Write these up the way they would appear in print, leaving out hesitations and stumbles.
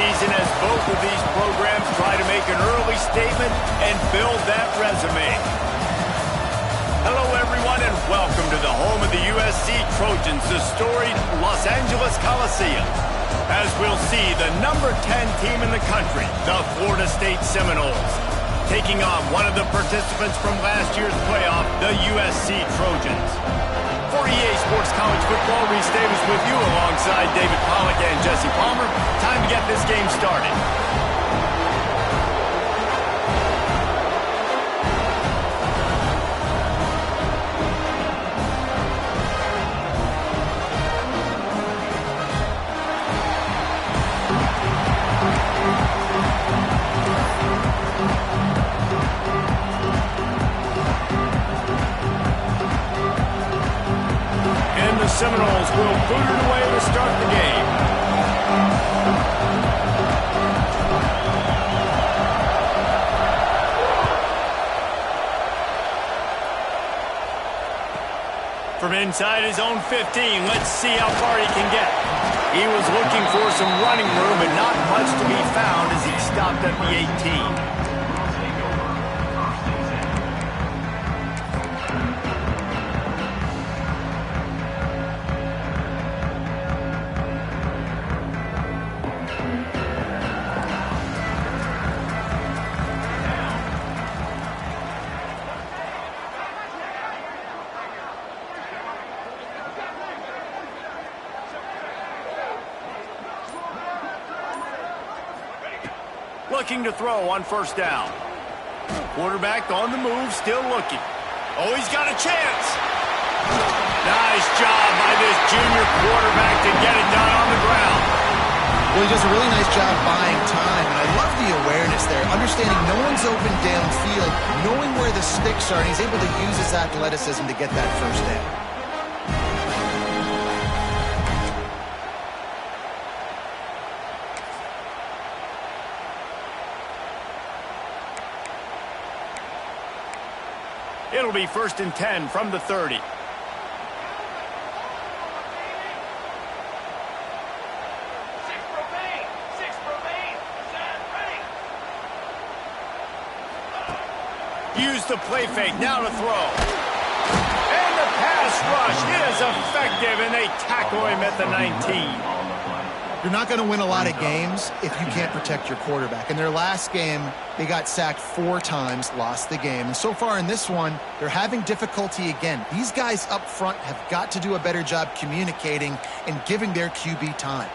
season as both of these programs try to make an early statement and build that resume. Hello, everyone, and welcome to the home of the USC Trojans, the storied Los Angeles Coliseum. As we'll see, the number 10 team in the country, the Florida State Seminoles, taking on one of the participants from last year's playoff, the USC Trojans. For EA Sports College Football, Reese Davis with you alongside David Pollack and Jesse Palmer. Time to get this game started. Seminoles will boot it away to start the game. From inside his own 15, let's see how far he can get. He was looking for some running room, but not much to be found as he stopped at the 18. Looking to throw on first down. Quarterback on the move, still looking. Oh, he's got a chance. Nice job by this junior quarterback to get it done on the ground. Well, he does a really nice job buying time, and I love the awareness there, understanding no one's open downfield, knowing where the sticks are, and he's able to use his athleticism to get that first down. It'll be 1st and 10 from the 30. Use the play fake, now to throw. And the pass rush is effective, and they tackle him at the 19. You're not going to win a lot of games if you can't protect your quarterback. In their last game, they got sacked 4 times, lost the game. And so far in this one, they're having difficulty again. These guys up front have got to do a better job communicating and giving their QB time.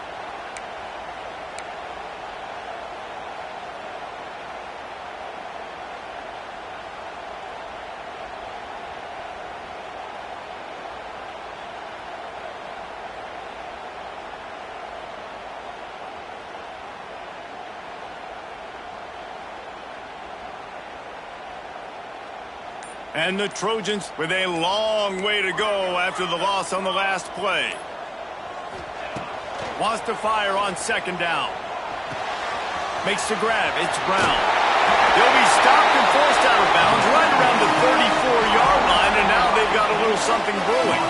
And the Trojans with a long way to go after the loss on the last play. Wants to fire on second down. Makes the grab. It's Brown. They'll be stopped and forced out of bounds right around the 34-yard line, and now they've got a little something brewing.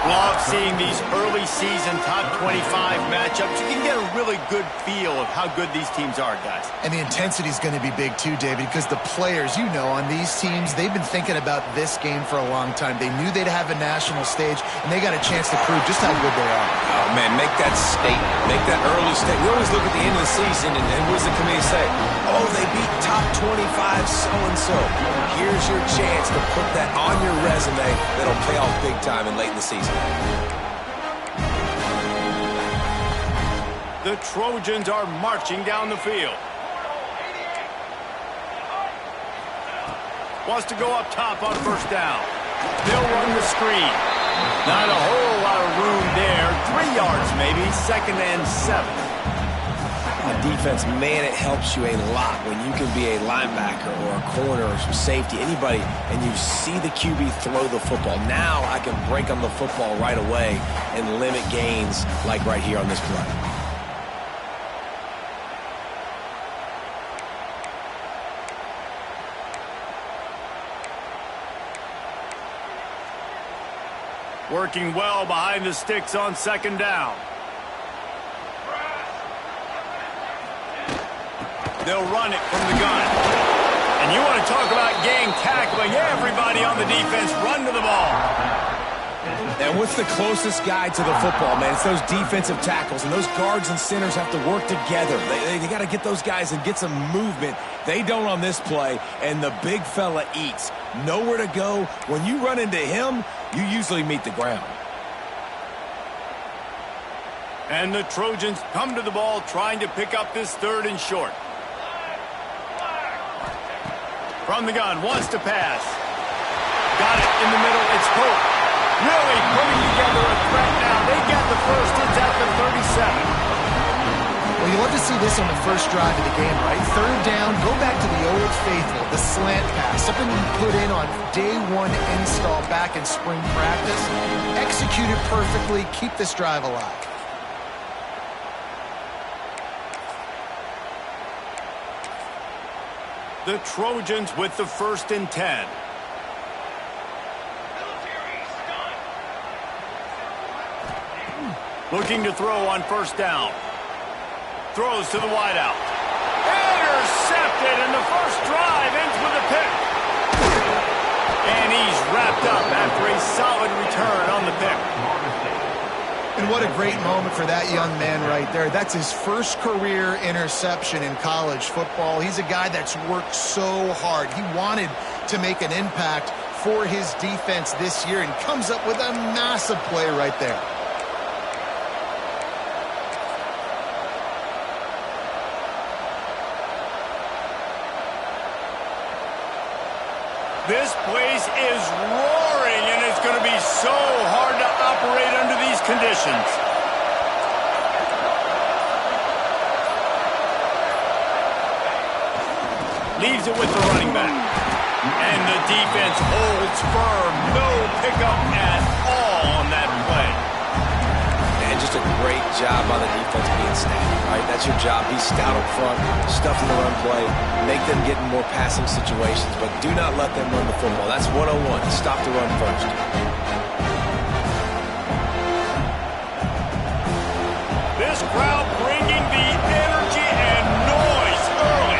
Love seeing these early season top 25 matchups. You can get a really good feel of how good these teams are, guys. And the intensity is going to be big too, David, because the players, you know, on these teams, they've been thinking about this game for a long time. They knew they'd have a national stage, and they got a chance to prove just how good they are. Oh, man, make that statement. Make that early statement. We always look at the end of the season, and what does the committee say? Oh, they beat top 25 so-and-so. Here's your chance to put that on your resume that'll pay off big time and late in the season. The Trojans are marching down the field. Wants to go up top on first down. They'll run the screen. Not a whole lot of room there. 3 yards maybe, 2nd and 7. On defense, man, it helps you a lot when you can be a linebacker or a corner or some safety, anybody, and you see the QB throw the football. Now I can break on the football right away and limit gains like right here on this play. Working well behind the sticks on second down. They'll run it from the gun. And you want to talk about gang tackling. Everybody on the defense run to the ball. And what's the closest guy to the football, man? It's those defensive tackles, and those guards and centers have to work together. They got to get those guys and get some movement. They don't on this play, and the big fella eats. Nowhere to go. When you run into him, you usually meet the ground. And the Trojans come to the ball trying to pick up this 3rd and short. From the gun, wants to pass. Got it in the middle. It's Pope. Really putting together a threat now. They get the first. It's at the 37. Well, you love to see this on the first drive of the game, right? 3rd down, go back to the old faithful, the slant pass, something you put in on day 1 install back in spring practice. Execute it perfectly, keep this drive alive. The Trojans with the 1st and 10. Looking to throw on 1st down. Throws to the wideout. Intercepted, and the first drive ends with a pick. And he's wrapped up after a solid return on the pick. And what a great moment for that young man right there. That's his first career interception in college football. He's a guy that's worked so hard. He wanted to make an impact for his defense this year and comes up with a massive play right there. This place is roaring, and it's going to be so hard to operate under these conditions. Leaves it with the running back. And the defense holds firm. No pickup at all on that play. And just a great job by the defense being stout. Right, that's your job. Be stout up front, stuff in the run play, make them get in more passing situations, but do not let them run the football. That's 101. Stop the run first. This crowd bringing the energy and noise early.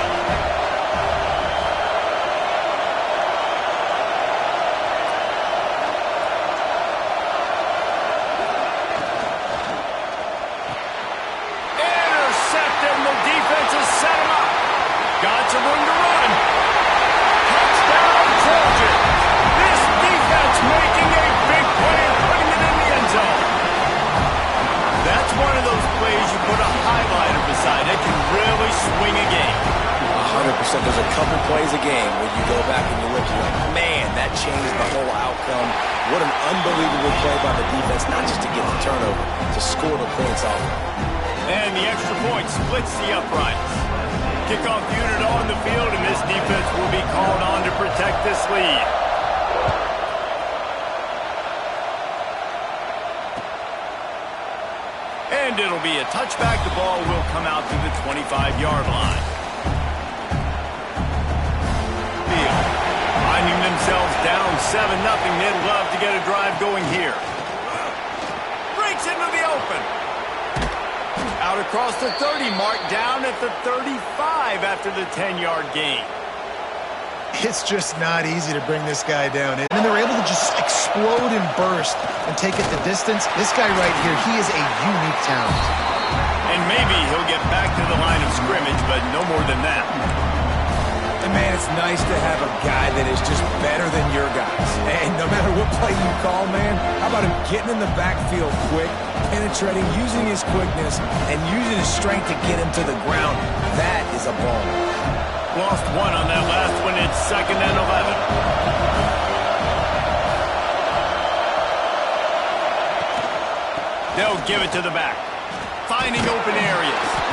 Got some room to run. Touchdown, Trojans. This defense making a big play and putting it in the end zone. That's one of those plays you put a highlighter beside it can really swing a game. 100%. There's a couple plays a game where you go back and you look, you're like, man, that changed the whole outcome. What an unbelievable play by the defense, not just to get the turnover, to score the points off. And the extra point splits the uprights. Kickoff unit on the field, and this defense will be called on to protect this lead. And it'll be a touchback. The ball will come out to the 25-yard line. Field finding themselves down 7-0. They'd love to get a drive going here. Breaks into the open. Out across the 30, mark down at the 35 after the 10-yard gain. It's just not easy to bring this guy down. And then they're able to just explode and burst and take it the distance. This guy right here, he is a unique talent. And maybe he'll get back to the line of scrimmage, but no more than that. And man, it's nice to have a guy that is just better than your guys. And no matter what play you call, man, how about him getting in the backfield quick, penetrating, using his quickness, and using his strength to get him to the ground. That is a ball. Lost one on that last one. It's 2nd and 11. They'll give it to the back. Finding open areas.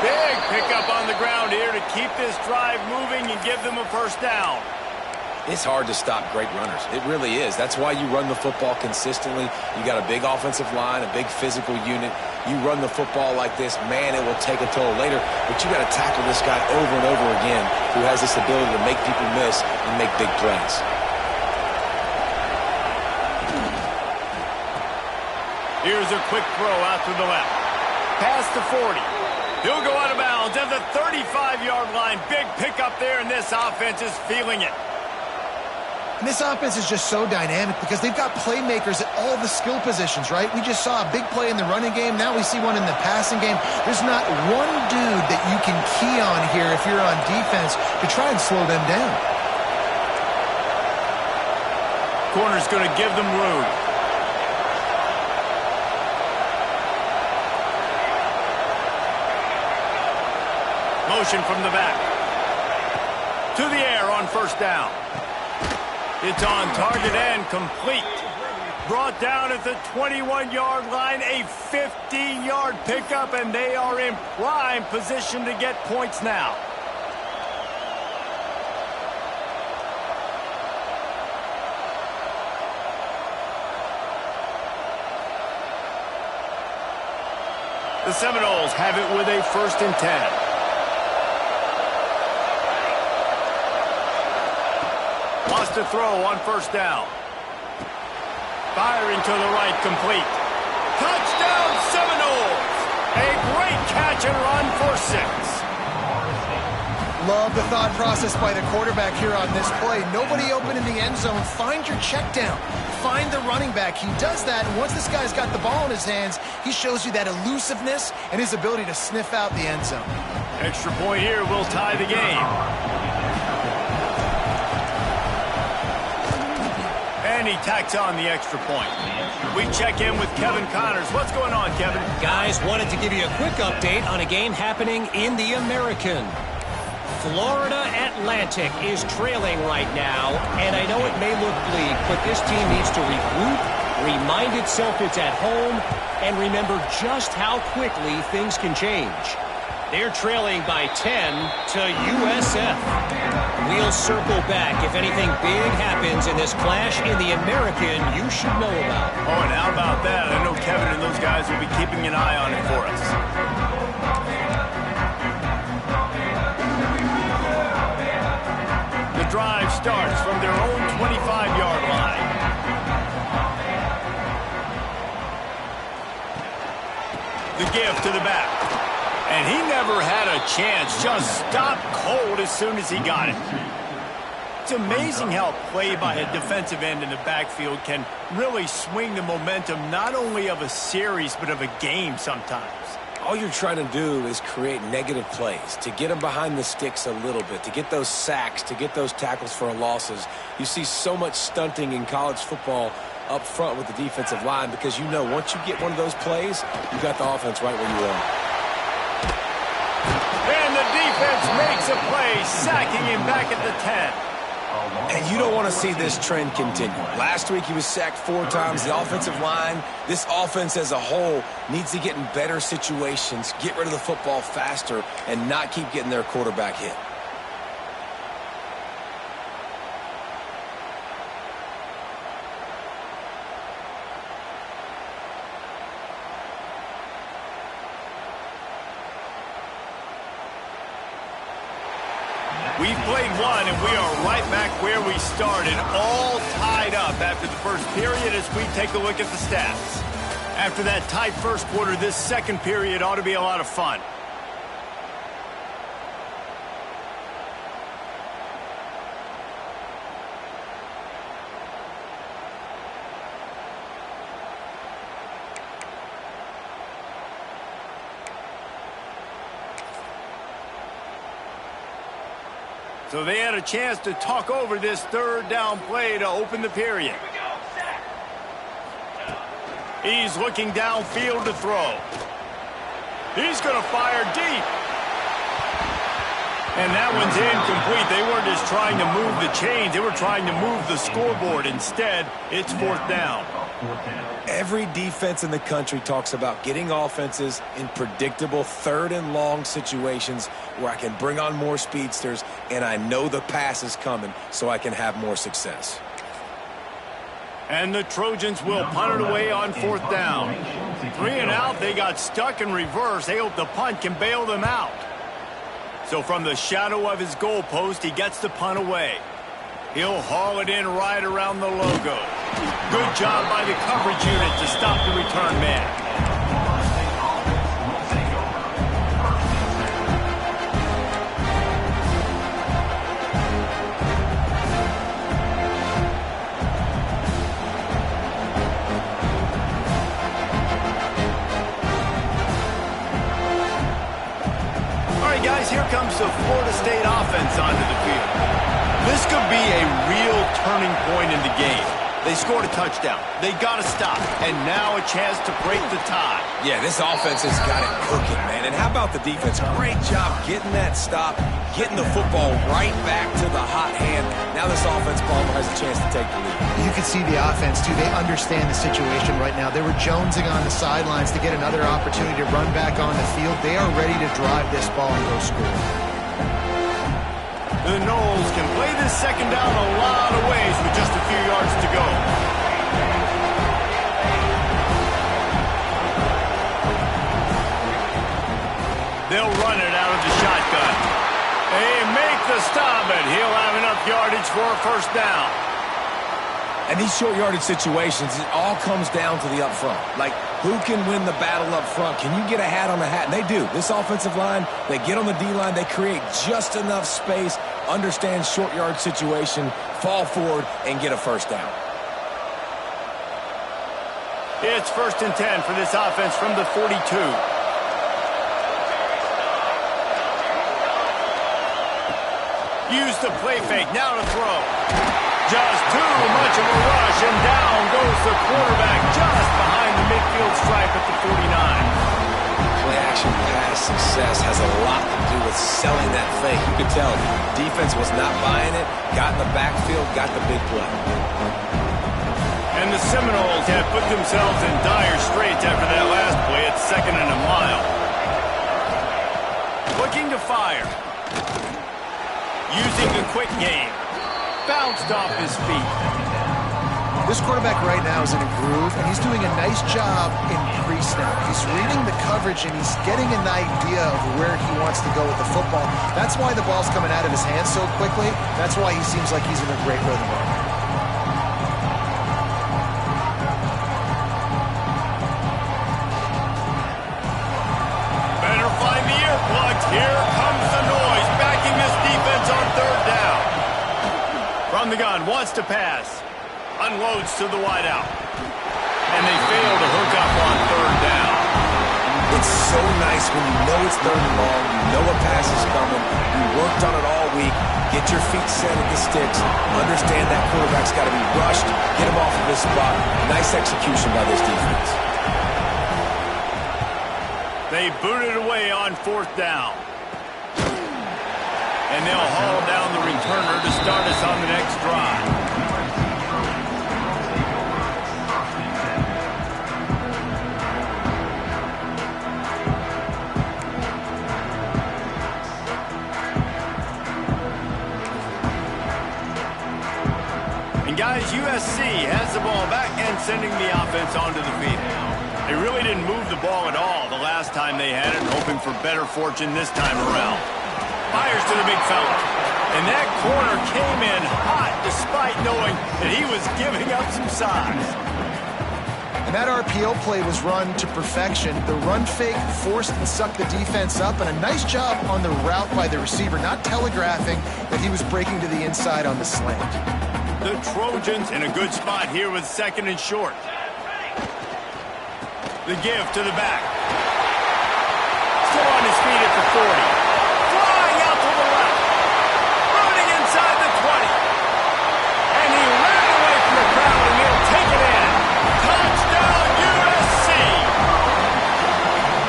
Big pickup on the ground here to keep this drive moving and give them a first down. It's hard to stop great runners. It really is. That's why you run the football consistently. You got a big offensive line, a big physical unit. You run the football like this, man, it will take a toll later. But you got to tackle this guy over and over again who has this ability to make people miss and make big plays. Here's a quick throw out to the left. Past the 40. He'll go out of bounds at the 35-yard line. Big pickup there, and this offense is feeling it. And this offense is just so dynamic because they've got playmakers at all the skill positions, right? We just saw a big play in the running game. Now we see one in the passing game. There's not one dude that you can key on here if you're on defense to try and slow them down. Corner's going to give them room. Motion from the back. To the air on first down. It's on target and complete. Brought down at the 21-yard line, a 50-yard pickup, and they are in prime position to get points now. The Seminoles have it with a 1st and 10. Lost to throw on first down. Firing to the right, complete. Touchdown, Seminoles! A great catch and run for 6. Love the thought process by the quarterback here on this play. Nobody open in the end zone. Find your check down. Find the running back. He does that, and once this guy's got the ball in his hands, he shows you that elusiveness and his ability to sniff out the end zone. Extra point here will tie the game. And he tacks on the extra point. We check in with Kevin Connors. What's going on, Kevin? Guys, wanted to give you a quick update on a game happening in the American. Florida Atlantic is trailing right now, and I know it may look bleak, but this team needs to regroup, remind itself it's at home, and remember just how quickly things can change. They're trailing by 10 to USF. We'll circle back if anything big happens in this clash in the American you should know about. Oh, and how about that? I know Kevin and those guys will be keeping an eye on it for us. The drive starts from their own 25-yard line. The give to the back. And he never had a chance, just stopped cold as soon as he got it. It's amazing how play by a defensive end in the backfield can really swing the momentum not only of a series but of a game sometimes. All you're trying to do is create negative plays, to get them behind the sticks a little bit, to get those sacks, to get those tackles for losses. You see so much stunting in college football up front with the defensive line because you know once you get one of those plays, you got the offense right where you are. And the defense makes a play, sacking him back at the 10. And you don't want to see this trend continue. Last week he was sacked 4 times. The offensive line, this offense as a whole, needs to get in better situations, get rid of the football faster, and not keep getting their quarterback hit. We've played one, and we are right back where we started, all tied up after the first period as we take a look at the stats. After that tight first quarter, this second period ought to be a lot of fun. So they had a chance to talk over this third down play to open the period. He's looking downfield to throw. He's going to fire deep. And that one's incomplete. They weren't just trying to move the chains. They were trying to move the scoreboard. Instead, it's 4th down. Every defense in the country talks about getting offenses in predictable 3rd and long situations where I can bring on more speedsters and I know the pass is coming so I can have more success. And the Trojans will punt it away on 4th down. 3 and out, they got stuck in reverse. They hope the punt can bail them out. So from the shadow of his goalpost, he gets the punt away. He'll haul it in right around the logo. Good job by the coverage unit to stop the return man. offense onto the field. This could be a real turning point in the game. They scored a touchdown. They got to stop. And now a chance to break the tie. Yeah, this offense has got it cooking, man. And how about the defense? Great job getting that stop, getting the football right back to the hot hand. Now this offense, Palmer, has a chance to take the lead. You can see the offense, too. They understand the situation right now. They were jonesing on the sidelines to get another opportunity to run back on the field. They are ready to drive this ball and go score. The Noles can play this second down a lot of ways with just a few yards to go. They'll run it out of the shotgun. They make the stop, and he'll have enough yardage for a first down. And these short yardage situations, it all comes down to the up front. Like, who can win the battle up front? Can you get a hat on a hat? And they do. This offensive line, they get on the D-line, they create just enough space, understand short yard situation, fall forward, and get a first down. It's 1st and 10 for this offense from the 42. Use the play fake, now to throw. Just too much of a rush, and down goes the quarterback just behind the midfield stripe at the 49. Play-action pass success has a lot to do with selling that fake. You could tell defense was not buying it, got in the backfield, got the big play. And the Seminoles have put themselves in dire straits after that last play at 2nd and a mile. Looking to fire. Using the quick game. Bounced off his feet. This quarterback right now is in a groove, and he's doing a nice job in pre-snap. He's reading the coverage, and he's getting an idea of where he wants to go with the football. That's why the ball's coming out of his hands so quickly. That's why he seems like he's in a great rhythm right now. Better find the earplugs. Here comes the noise, backing this defense on 3rd down. From the gun, wants to pass. Unloads to the wideout. And they fail to hook up on 3rd down. It's so nice when you know it's 3rd and long, you know a pass is coming, you worked on it all week, get your feet set at the sticks, understand that quarterback's got to be rushed, get him off of this spot. Nice execution by this defense. They boot it away on 4th down. And they'll haul down the returner to start us on the next drive. And guys, USC has the ball back and sending the offense onto the field. They really didn't move the ball at all the last time they had it, hoping for better fortune this time around. Fires to the big fella. And that corner came in hot despite knowing that he was giving up some size. And that RPO play was run to perfection. The run fake forced and sucked the defense up, and a nice job on the route by the receiver, not telegraphing that he was breaking to the inside on the slant. The Trojans in a good spot here with 2nd and short. The give to the back. Still on his feet at the 40. Flying out to the left. Running inside the 20. And he ran away from the crowd, and he'll take it in. Touchdown, USC!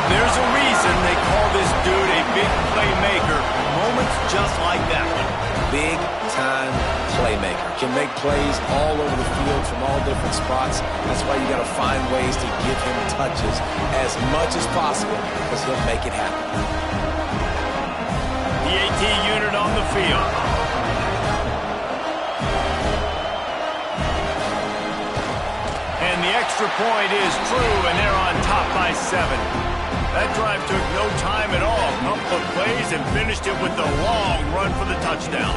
There's a reason they call this dude a big playmaker. Moments just like that one. Big-time playmaker. Can make plays all over the field from all different spots. That's why you got to find ways to give him touches as much as possible, because he'll make it happen. The AT unit on the field. And the extra point is true, and they're on top by 7. That drive took no time at all. Couple of plays and finished it with a long run for the touchdown.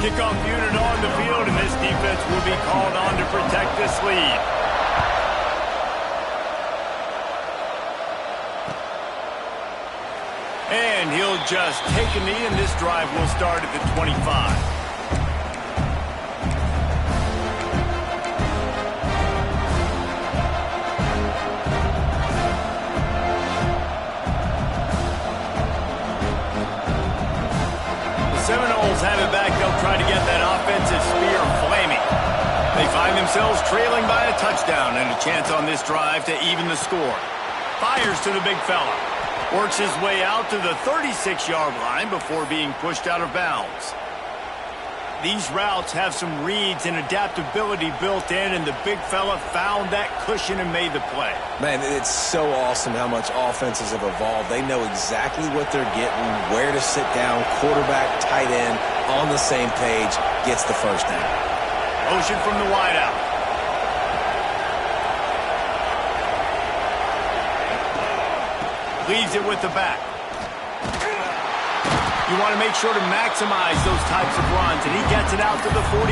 Kickoff unit on the field, and this defense will be called on to protect this lead. And he'll just take a knee, and this drive will start at the 25. get that offensive spear flaming. They find themselves trailing by a touchdown and a chance on this drive to even the score. Fires to the big fella. Works his way out to the 36-yard line before being pushed out of bounds. These routes have some reads and adaptability built in, and the big fella found that cushion and made the play. Man, it's so awesome how much offenses have evolved. They know exactly what they're getting, where to sit down, quarterback, tight end, on the same page, gets the first down. Motion from the wideout. Leaves it with the back. You want to make sure to maximize those types of runs, and he gets it out to the 41.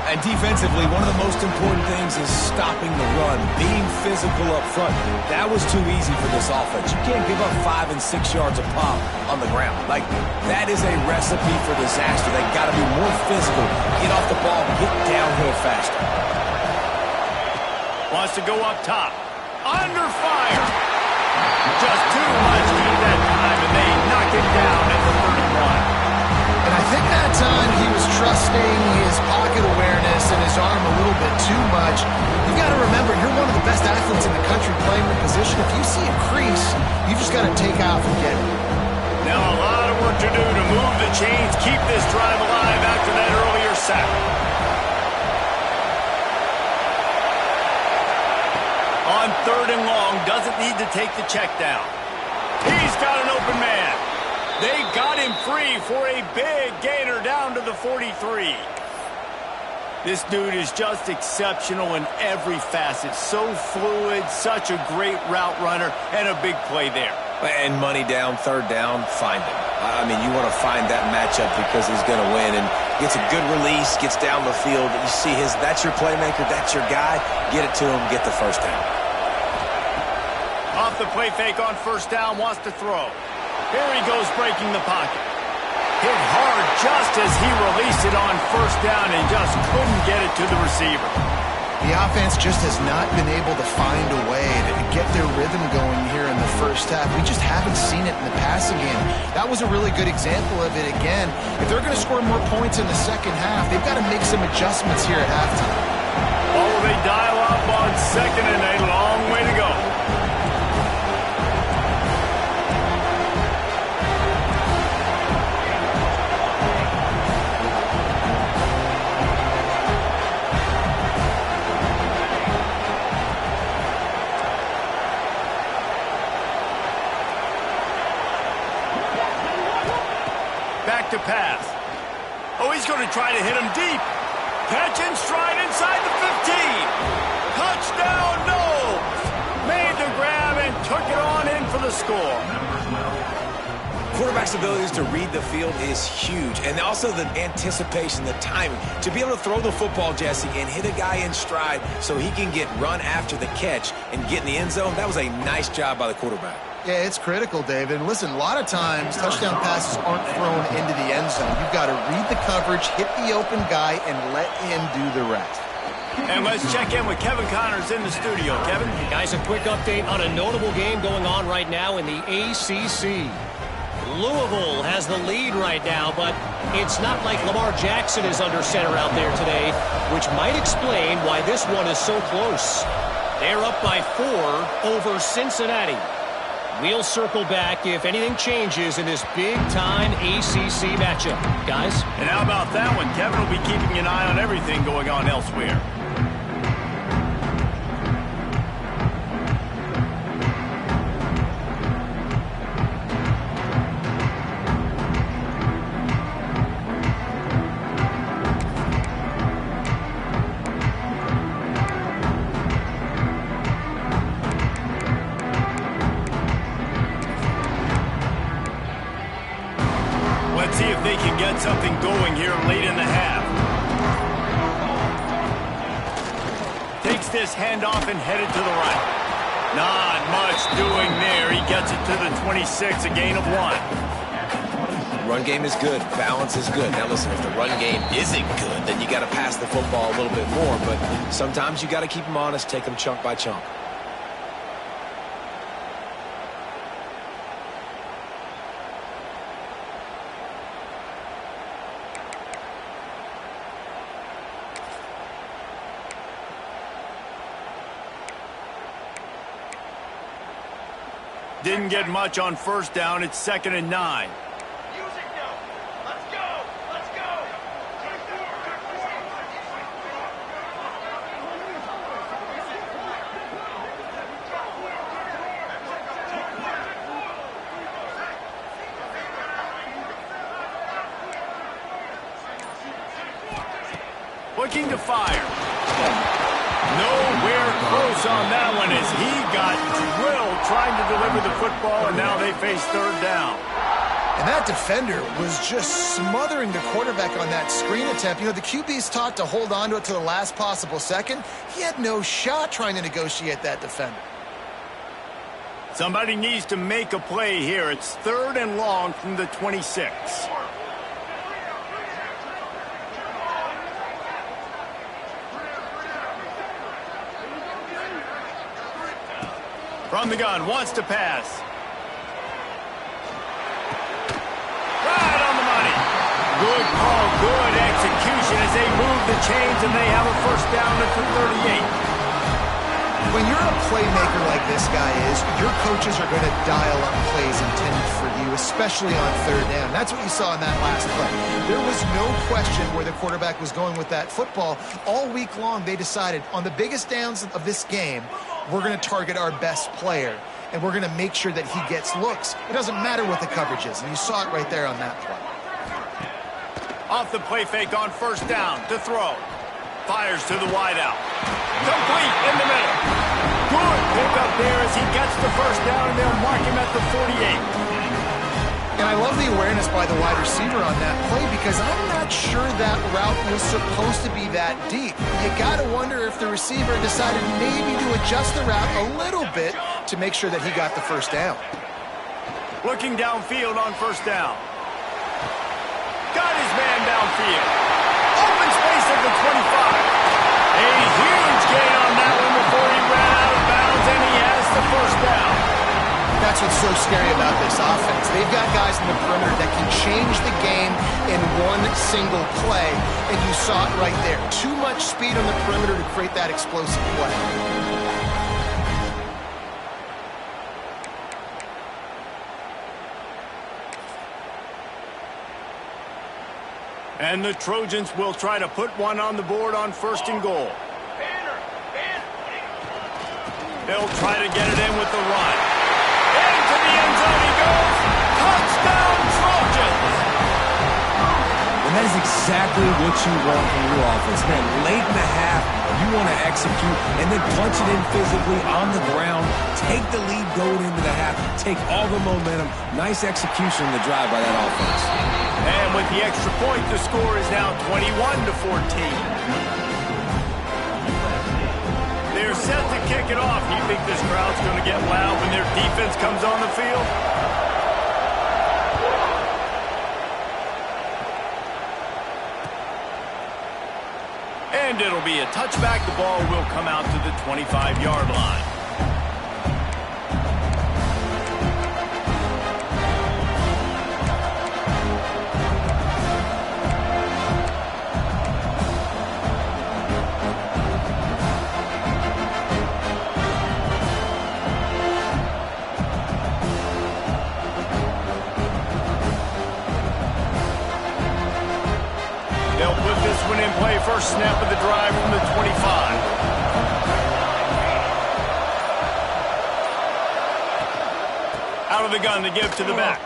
And defensively, one of the most important things is stopping the run, being physical up front. That was too easy for this offense. You can't give up 5 and 6 yards a pop on the ground. Like, that is a recipe for disaster. They got to be more physical, get off the ball, get downhill faster. Wants to go up top. Under fire. Just too much heat that time, and they knock him down at the 31. And I think that time he was trusting his pocket awareness and his arm a little bit too much. You've got to remember, you're one of the best athletes in the country playing the position. If you see a crease, you just got to take off and get it. Now a lot of work to do to move the chains, keep this drive alive after that earlier sack. On 3rd and long, doesn't need to take the check down. He's got an open man. They got him free for a big gainer down to the 43. This dude is just exceptional in every facet. So fluid, such a great route runner, and a big play there. And money down, 3rd down, find him. I mean, you want to find that matchup because he's going to win. And gets a good release, gets down the field. You see that's your playmaker, that's your guy. Get it to him, get the first down. Off the play fake on 1st down, wants to throw. Here he goes breaking the pocket. Hit hard just as he released it on 1st down and just couldn't get it to the receiver. The offense just has not been able to find a way to get their rhythm going here in the first half. We just haven't seen it in the passing game. That was a really good example of it again. If they're going to score more points in the second half, they've got to make some adjustments here at halftime. Oh, they dial up on 2nd and a long way to go. To pass. Oh, he's going to try to hit him deep. Catch and stride inside the 15. Touchdown, Knowles. Made the grab and took it on in for the score. Quarterback's abilities to read the field is huge. And also the anticipation, the timing. To be able to throw the football, Jesse, and hit a guy in stride so he can get run after the catch and get in the end zone, that was a nice job by the quarterback. Yeah, it's critical, David. And listen, a lot of times touchdown passes aren't thrown into the end zone. You've got to read the coverage, hit the open guy, and let him do the rest. And let's check in with Kevin Connors in the studio. Kevin? Guys, a quick update on a notable game going on right now in the ACC. Louisville has the lead right now, but it's not like Lamar Jackson is under center out there today, which might explain why this one is so close. They're up by 4 over Cincinnati. We'll circle back if anything changes in this big-time ACC matchup. Guys? And how about that one? Kevin will be keeping an eye on everything going on elsewhere. See if they can get something going here late in the half. Takes this handoff and headed to the right. Not much doing there. He gets it to the 26, a gain of 1. Run game is good. Balance is good. Now listen, if the run game isn't good, then you got to pass the football a little bit more. But sometimes you got to keep them honest, take them chunk by chunk. Didn't get much on first down. It's 2nd and 9. Looking to fire. Nowhere close on that one as he got drilled trying to deliver the football, and now they face 3rd down. And that defender was just smothering the quarterback on that screen attempt. You know, the QB's taught to hold on to it to the last possible second. He had no shot trying to negotiate that defender. Somebody needs to make a play here. It's 3rd and long from the 26. From the gun, wants to pass. Right on the money. Good call, good execution as they move the chains and they have a 1st down at the 38. When you're a playmaker like this guy is, your coaches are going to dial up plays intended for you, especially on 3rd down. That's what you saw in that last play. There was no question where the quarterback was going with that football. All week long, they decided on the biggest downs of this game, we're going to target our best player, and we're going to make sure that he gets looks. It doesn't matter what the coverage is, and you saw it right there on that play. Off the play fake on 1st down to throw. Fires to the wideout. Complete in the middle. Good pickup there as he gets the 1st down, and they'll mark him at the 48. And I love the awareness by the wide receiver on that play because I'm not sure that route was supposed to be that deep. You got to wonder if the receiver decided maybe to adjust the route a little bit to make sure that he got the 1st down. Looking downfield on 1st down. Got his man downfield. Open space at the 25. A huge gain on that one before he ran out of bounds, and he has the 1st down. That's what's so scary about this offense. They've got guys in the perimeter that can change the game in one single play, and you saw it right there. Too much speed on the perimeter to create that explosive play. And the Trojans will try to put one on the board on 1st and goal. They'll try to get it in with the run. Into the end zone he goes. Touchdown, Trojans! And that is exactly what you want from your offense. Man, late in the half, you want to execute and then punch it in physically on the ground. Take the lead going into the half. Take all the momentum. Nice execution in the drive by that offense. And with the extra point, the score is now 21-14. They're set to kick it off. Do you think this crowd's going to get loud when their defense comes on the field? And it'll be a touchback. The ball will come out to the 25-yard line. They'll put this one in play. First snap of the drive from the 25. Out of the gun to give to the back.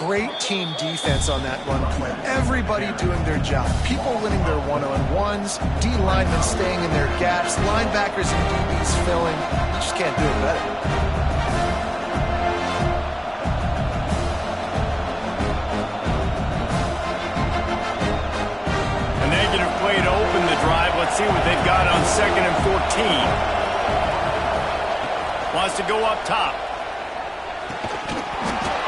Great team defense on that run play. Everybody doing their job. People winning their one-on-ones. D linemen staying in their gaps. Linebackers and DBs filling. You just can't do it better. Play to open the drive. Let's see what they've got on 2nd and 14. Wants to go up top.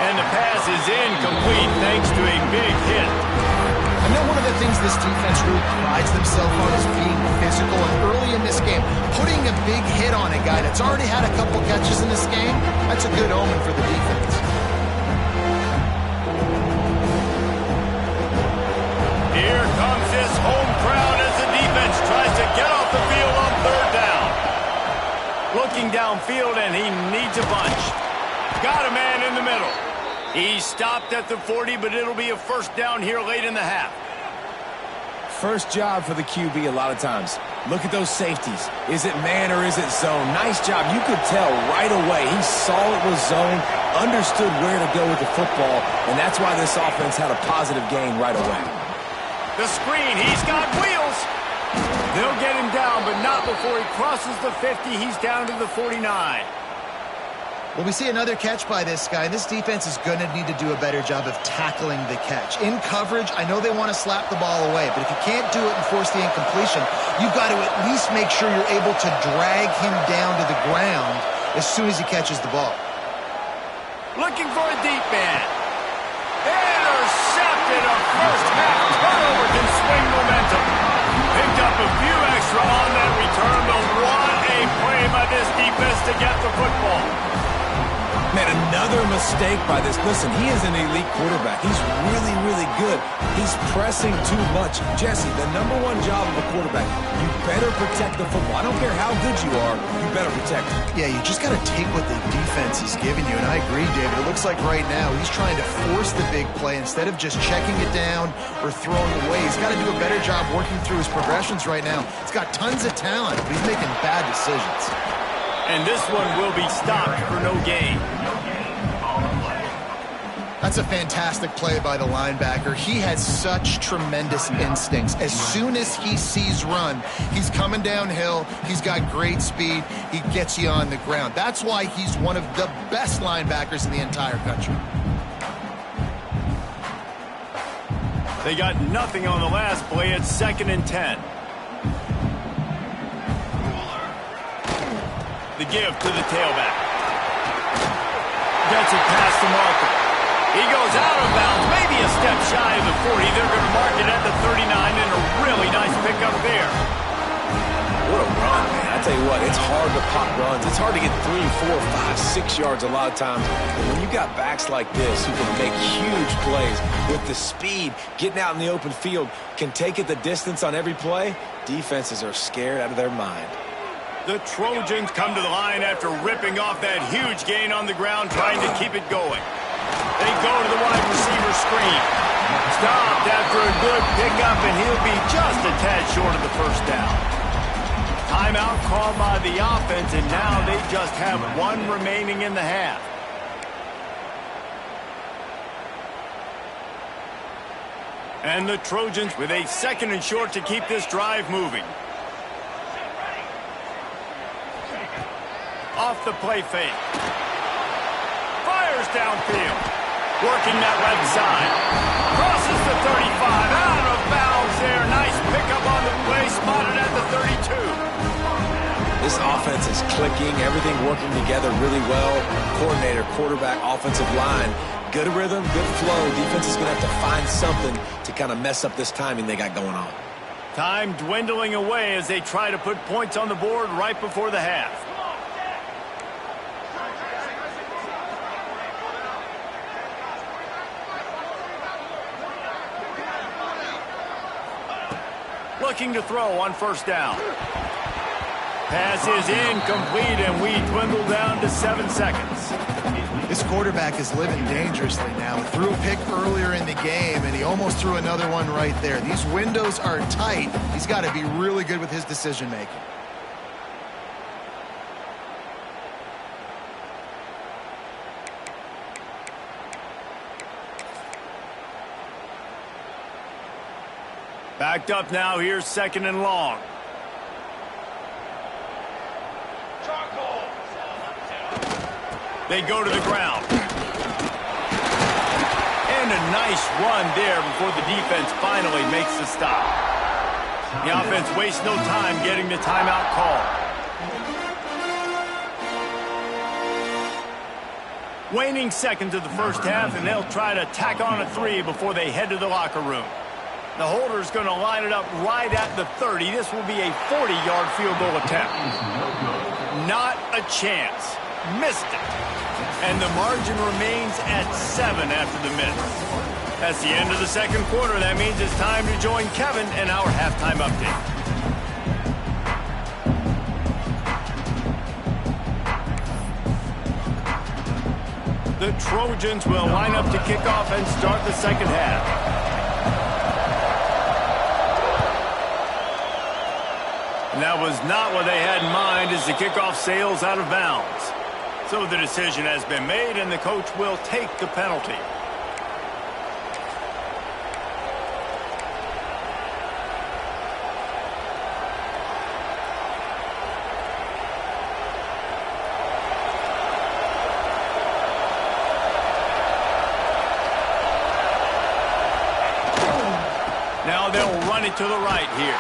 And the pass is incomplete thanks to a big hit. I know one of the things this defense really prides themselves on is being physical. And early in this game, putting a big hit on a guy that's already had a couple catches in this game, that's a good omen for the defense. Here comes his home crowd as the defense tries to get off the field on 3rd down. Looking downfield, and he needs a bunch. got a man in the middle. He stopped at the 40, but it'll be a first down here late in the half. First job for the QB a lot of times. Look at those safeties. Is it man or is it zone? Nice job. You could tell right away. He saw it was zone, understood where to go with the football, and that's why this offense had a positive gain right away. The screen, he's got wheels. They'll get him down, but not before he crosses the 50. He's down to the 49. Well, we see another catch by this guy. This defense is going to need to do a better job of tackling the catch. In coverage, I know they want to slap the ball away, but if you can't do it and force the incompletion, you've got to at least make sure you're able to drag him down to the ground as soon as he catches the ball. Looking for a deep man. Intercepted. A first half turnover can swing momentum. Picked up a few extra on that return, but what a play by this defense to get the football. Man, another mistake by this. Listen, he is an elite quarterback. He's really, really good. He's pressing too much. Jesse, the #1 job of a quarterback, you better protect the football. I don't care how good you are, you better protect it. Yeah, you just got to take what the defense is giving you, and I agree, David. It looks like right now he's trying to force the big play instead of just checking it down or throwing away. He's got to do a better job working through his progressions right now. He's got tons of talent, but he's making bad decisions. And this one will be stopped for no gain. That's a fantastic play by the linebacker. He has such tremendous instincts. As soon as he sees run, he's coming downhill. He's got great speed. He gets you on the ground. That's why he's one of the best linebackers in the entire country. They got nothing on the last play. It's 2nd and 10. The give to the tailback. Gets it past the marker. He goes out of bounds, maybe a step shy of the 40. They're going to mark it at the 39, and a really nice pickup there. What a run, man. I tell you what, it's hard to pop runs. It's hard to get 3, 4, 5, 6 yards a lot of times. And when you got backs like this who can make huge plays with the speed, getting out in the open field, can take it the distance on every play, defenses are scared out of their mind. The Trojans come to the line after ripping off that huge gain on the ground, trying to keep it going. They go to the wide receiver screen. Stopped after a good pickup, and he'll be just a tad short of the first down. Timeout called by the offense, and now they just have one remaining in the half. And the Trojans with a 2nd and short to keep this drive moving. Off the play fake. Fires downfield. Working that left side. Crosses the 35. Out of bounds there. Nice pickup on the play. Spotted at the 32. This offense is clicking. Everything working together really well. Coordinator, quarterback, offensive line. Good rhythm, good flow. Defense is going to have to find something to kind of mess up this timing they got going on. Time dwindling away as they try to put points on the board right before the half. Looking to throw on first down. Pass is incomplete, and we dwindle down to 7 seconds. This quarterback is living dangerously now. Threw a pick earlier in the game, and he almost threw another one right there. These windows are tight. He's got to be really good with his decision-making. Backed up now. Here's 2nd and long. They go to the ground. And a nice run there before the defense finally makes the stop. The offense wastes no time getting the timeout call. Waning seconds of the first half, and they'll try to tack on a 3 before they head to the locker room. The holder's going to line it up right at the 30. This will be a 40-yard field goal attempt. Not a chance. Missed it. And the margin remains at 7 after the minute. That's the end of the second quarter. That means it's time to join Kevin in our halftime update. The Trojans will line up to kick off and start the second half. And that was not what they had in mind as the kickoff sails out of bounds. So the decision has been made, and the coach will take the penalty. Now they'll run it to the right here.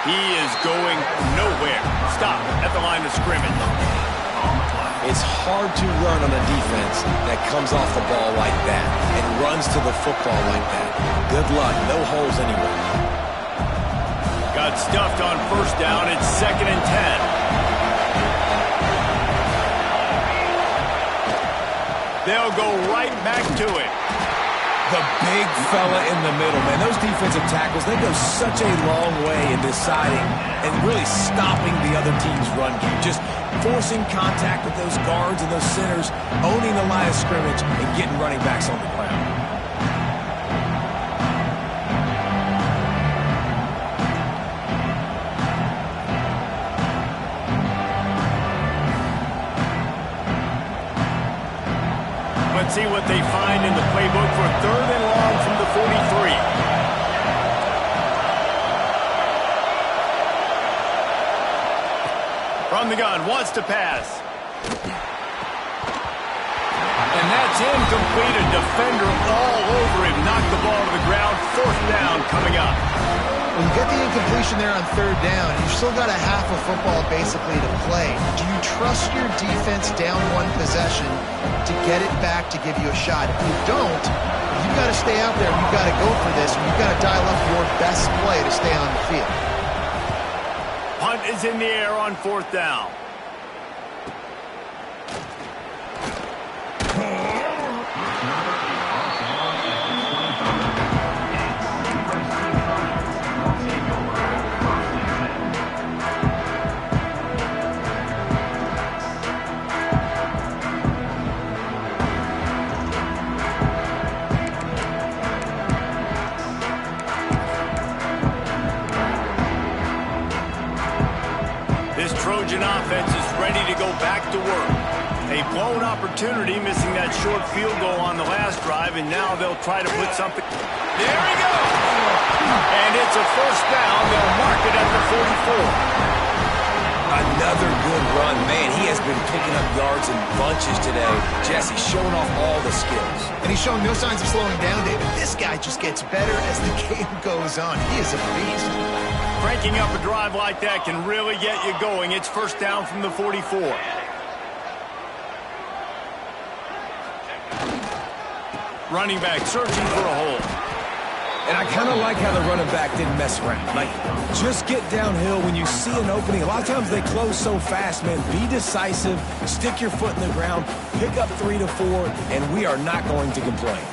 He is going nowhere. Stop at the line of scrimmage. It's hard to run on a defense that comes off the ball like that and runs to the football like that. Good luck. No holes anywhere. Got stuffed on first down. It's 2nd and 10. They'll go right back to it. The big fella in the middle, man. Those defensive tackles, they go such a long way in deciding and really stopping the other team's run game. Just forcing contact with those guards and those centers, owning the line of scrimmage, and getting running backs on the ground. Let's see what they find in the playbook for 3rd and long from the 43. From the gun, wants to pass. And that's incomplete. A defender all over him. Knocked the ball to the ground. 4th down coming up. When you get the incompletion there on 3rd down, you've still got a half of football basically to play. Do you trust your defense down 1 possession to get it back to give you a shot? If you don't, you've got to stay out there. You've got to go for this. You've got to dial up your best play to stay on the field. Punt is in the air on 4th down. Trojan offense is ready to go back to work. A blown opportunity, missing that short field goal on the last drive, and now they'll try to put something. There he goes! And it's a 1st down. They'll mark it at the 44. Another good run. Man, he has been picking up yards in bunches today. Jesse showing off all the skills. And he's showing no signs of slowing down, David. This guy just gets better as the game goes on. He is a beast. Breaking up a drive like that can really get you going. It's 1st down from the 44. Running back searching for a hole. And I kind of like how the running back didn't mess around. Like, just get downhill when you see an opening. A lot of times they close so fast, man. Be decisive, stick your foot in the ground, pick up 3 to 4, and we are not going to complain.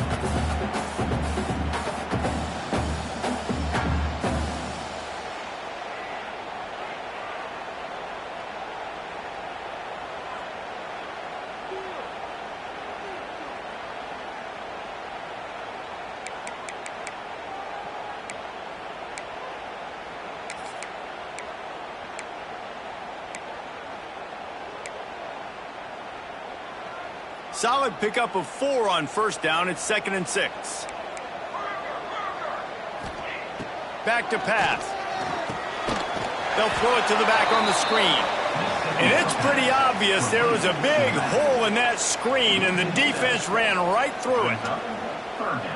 Solid pickup of 4 on 1st down. It's 2nd and 6. Back to pass. They'll throw it to the back on the screen. And it's pretty obvious there was a big hole in that screen, and the defense ran right through it.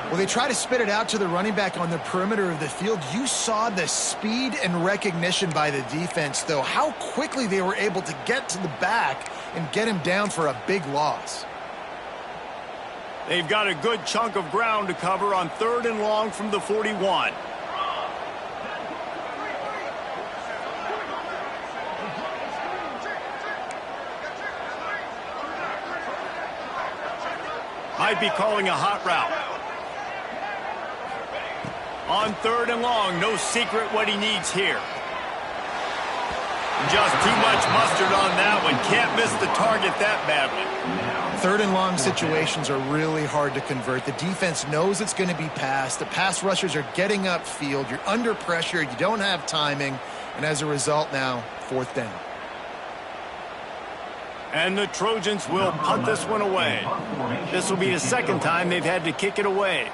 Well, they try to spit it out to the running back on the perimeter of the field. You saw the speed and recognition by the defense, though, how quickly they were able to get to the back and get him down for a big loss. They've got a good chunk of ground to cover on 3rd and long from the 41. Might be calling a hot route. On 3rd and long, no secret what he needs here. Just too much mustard on that one. Can't miss the target that badly. 3rd and long situations are really hard to convert. The defense knows it's going to be passed. The pass rushers are getting upfield. You're under pressure. You don't have timing. And as a result now, 4th down. And the Trojans will punt this one away. This will be the 2nd time they've had to kick it away.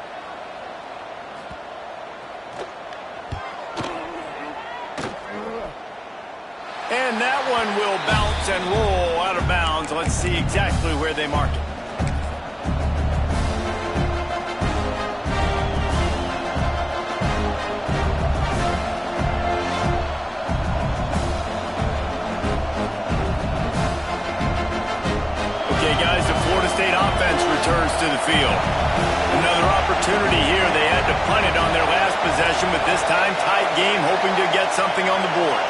And that one will bounce and roll out of bounds. Let's see exactly where they mark it. Okay, guys, the Florida State offense returns to the field. Another opportunity here. They had to punt it on their last possession, but this time tight game, hoping to get something on the board.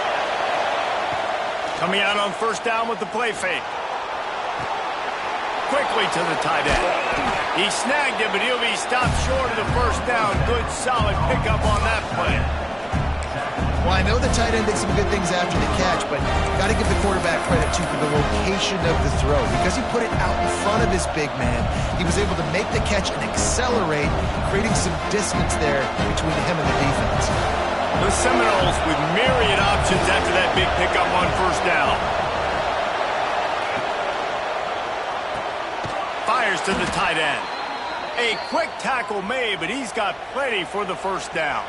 Coming out on 1st down with the play fake. Quickly to the tight end. He snagged it, but he'll be stopped short of the 1st down. Good, solid pickup on that play. Well, I know the tight end did some good things after the catch, but got to give the quarterback credit, too, for the location of the throw. Because he put it out in front of his big man, he was able to make the catch and accelerate, creating some distance there between him and the defense. The Seminoles with myriad options after that big pickup on 1st down. Fires to the tight end. A quick tackle made, but he's got plenty for the 1st down.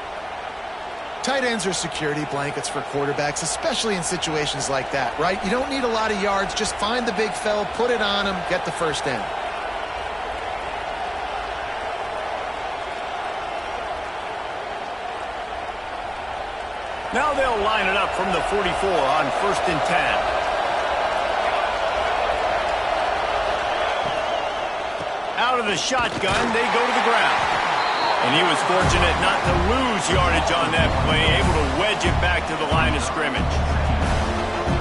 Tight ends are security blankets for quarterbacks, especially in situations like that, right? You don't need a lot of yards. Just find the big fella, put it on him, get the 1st down. Now they'll line it up from the 44 on 1st and 10. Out of the shotgun, they go to the ground. And he was fortunate not to lose yardage on that play, able to wedge it back to the line of scrimmage.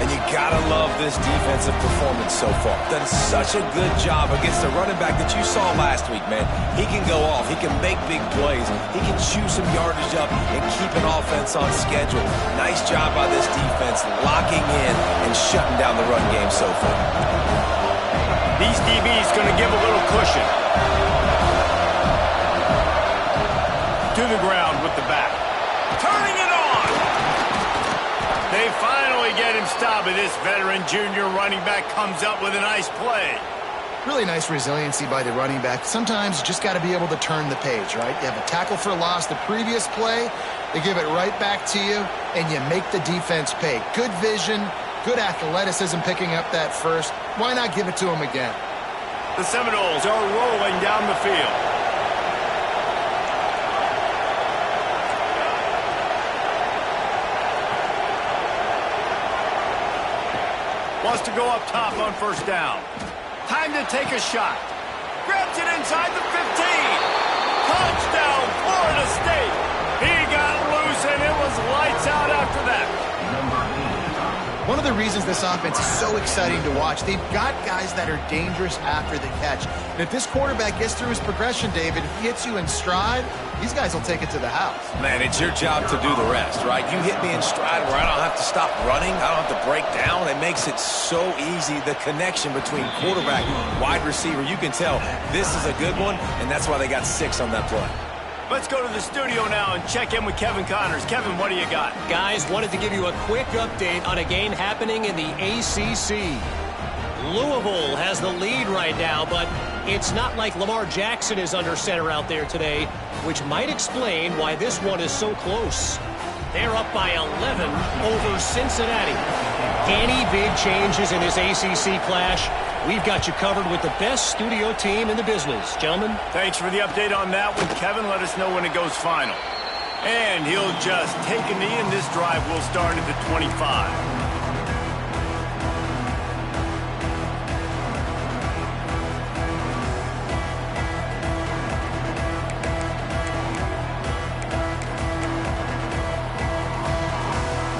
And you gotta love this defensive performance so far. Done such a good job against the running back that you saw last week, man. He can go off. He can make big plays. He can chew some yardage up and keep an offense on schedule. Nice job by this defense locking in and shutting down the run game so far. These DBs going to give a little cushion. To the ground with the back. Turning it on. They finally get him stopped, but this veteran junior running back comes up with a nice play. Really nice resiliency by the running back. Sometimes you just got to be able to turn the page, right? You have a tackle for loss the previous play, they give it right back to you, and you make the defense pay. Good vision, good athleticism picking up that first. Why not give it to him again? The Seminoles are rolling down the field. Wants to go up top on 1st down. Time to take a shot. Grabs it inside the 15. Touchdown, Florida State. He got loose, and it was lights out after that. One of the reasons this offense is so exciting to watch, they've got guys that are dangerous after the catch. And if this quarterback gets through his progression, David, if he hits you in stride, these guys will take it to the house. Man, it's your job to do the rest, right? You hit me in stride where I don't have to stop running. I don't have to break down. It makes it so easy, the connection between quarterback and wide receiver. You can tell this is a good one, and that's why they got 6 on that play. Let's go to the studio now and check in with Kevin Connors. Kevin, what do you got? Guys, wanted to give you a quick update on a game happening in the ACC. Louisville has the lead right now, but it's not like Lamar Jackson is under center out there today, which might explain why this one is so close. They're up by 11 over Cincinnati. Any big changes in this ACC clash? We've got you covered with the best studio team in the business. Gentlemen. Thanks for the update on that one, Kevin. Let us know when it goes final. And he'll just take a knee, and this drive will start at the 25.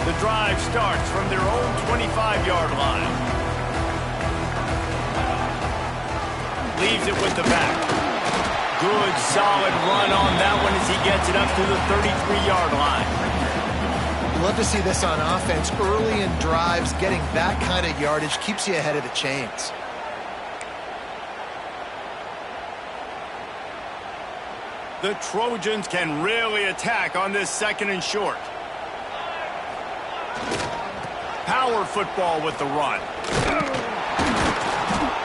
The drive starts from their own 25-yard line. Leaves it with the back. Good, solid run on that one as he gets it up to the 33-yard line. You love to see this on offense. Early in drives, getting that kind of yardage keeps you ahead of the chains. The Trojans can really attack on this 2nd and short. Power football with the run.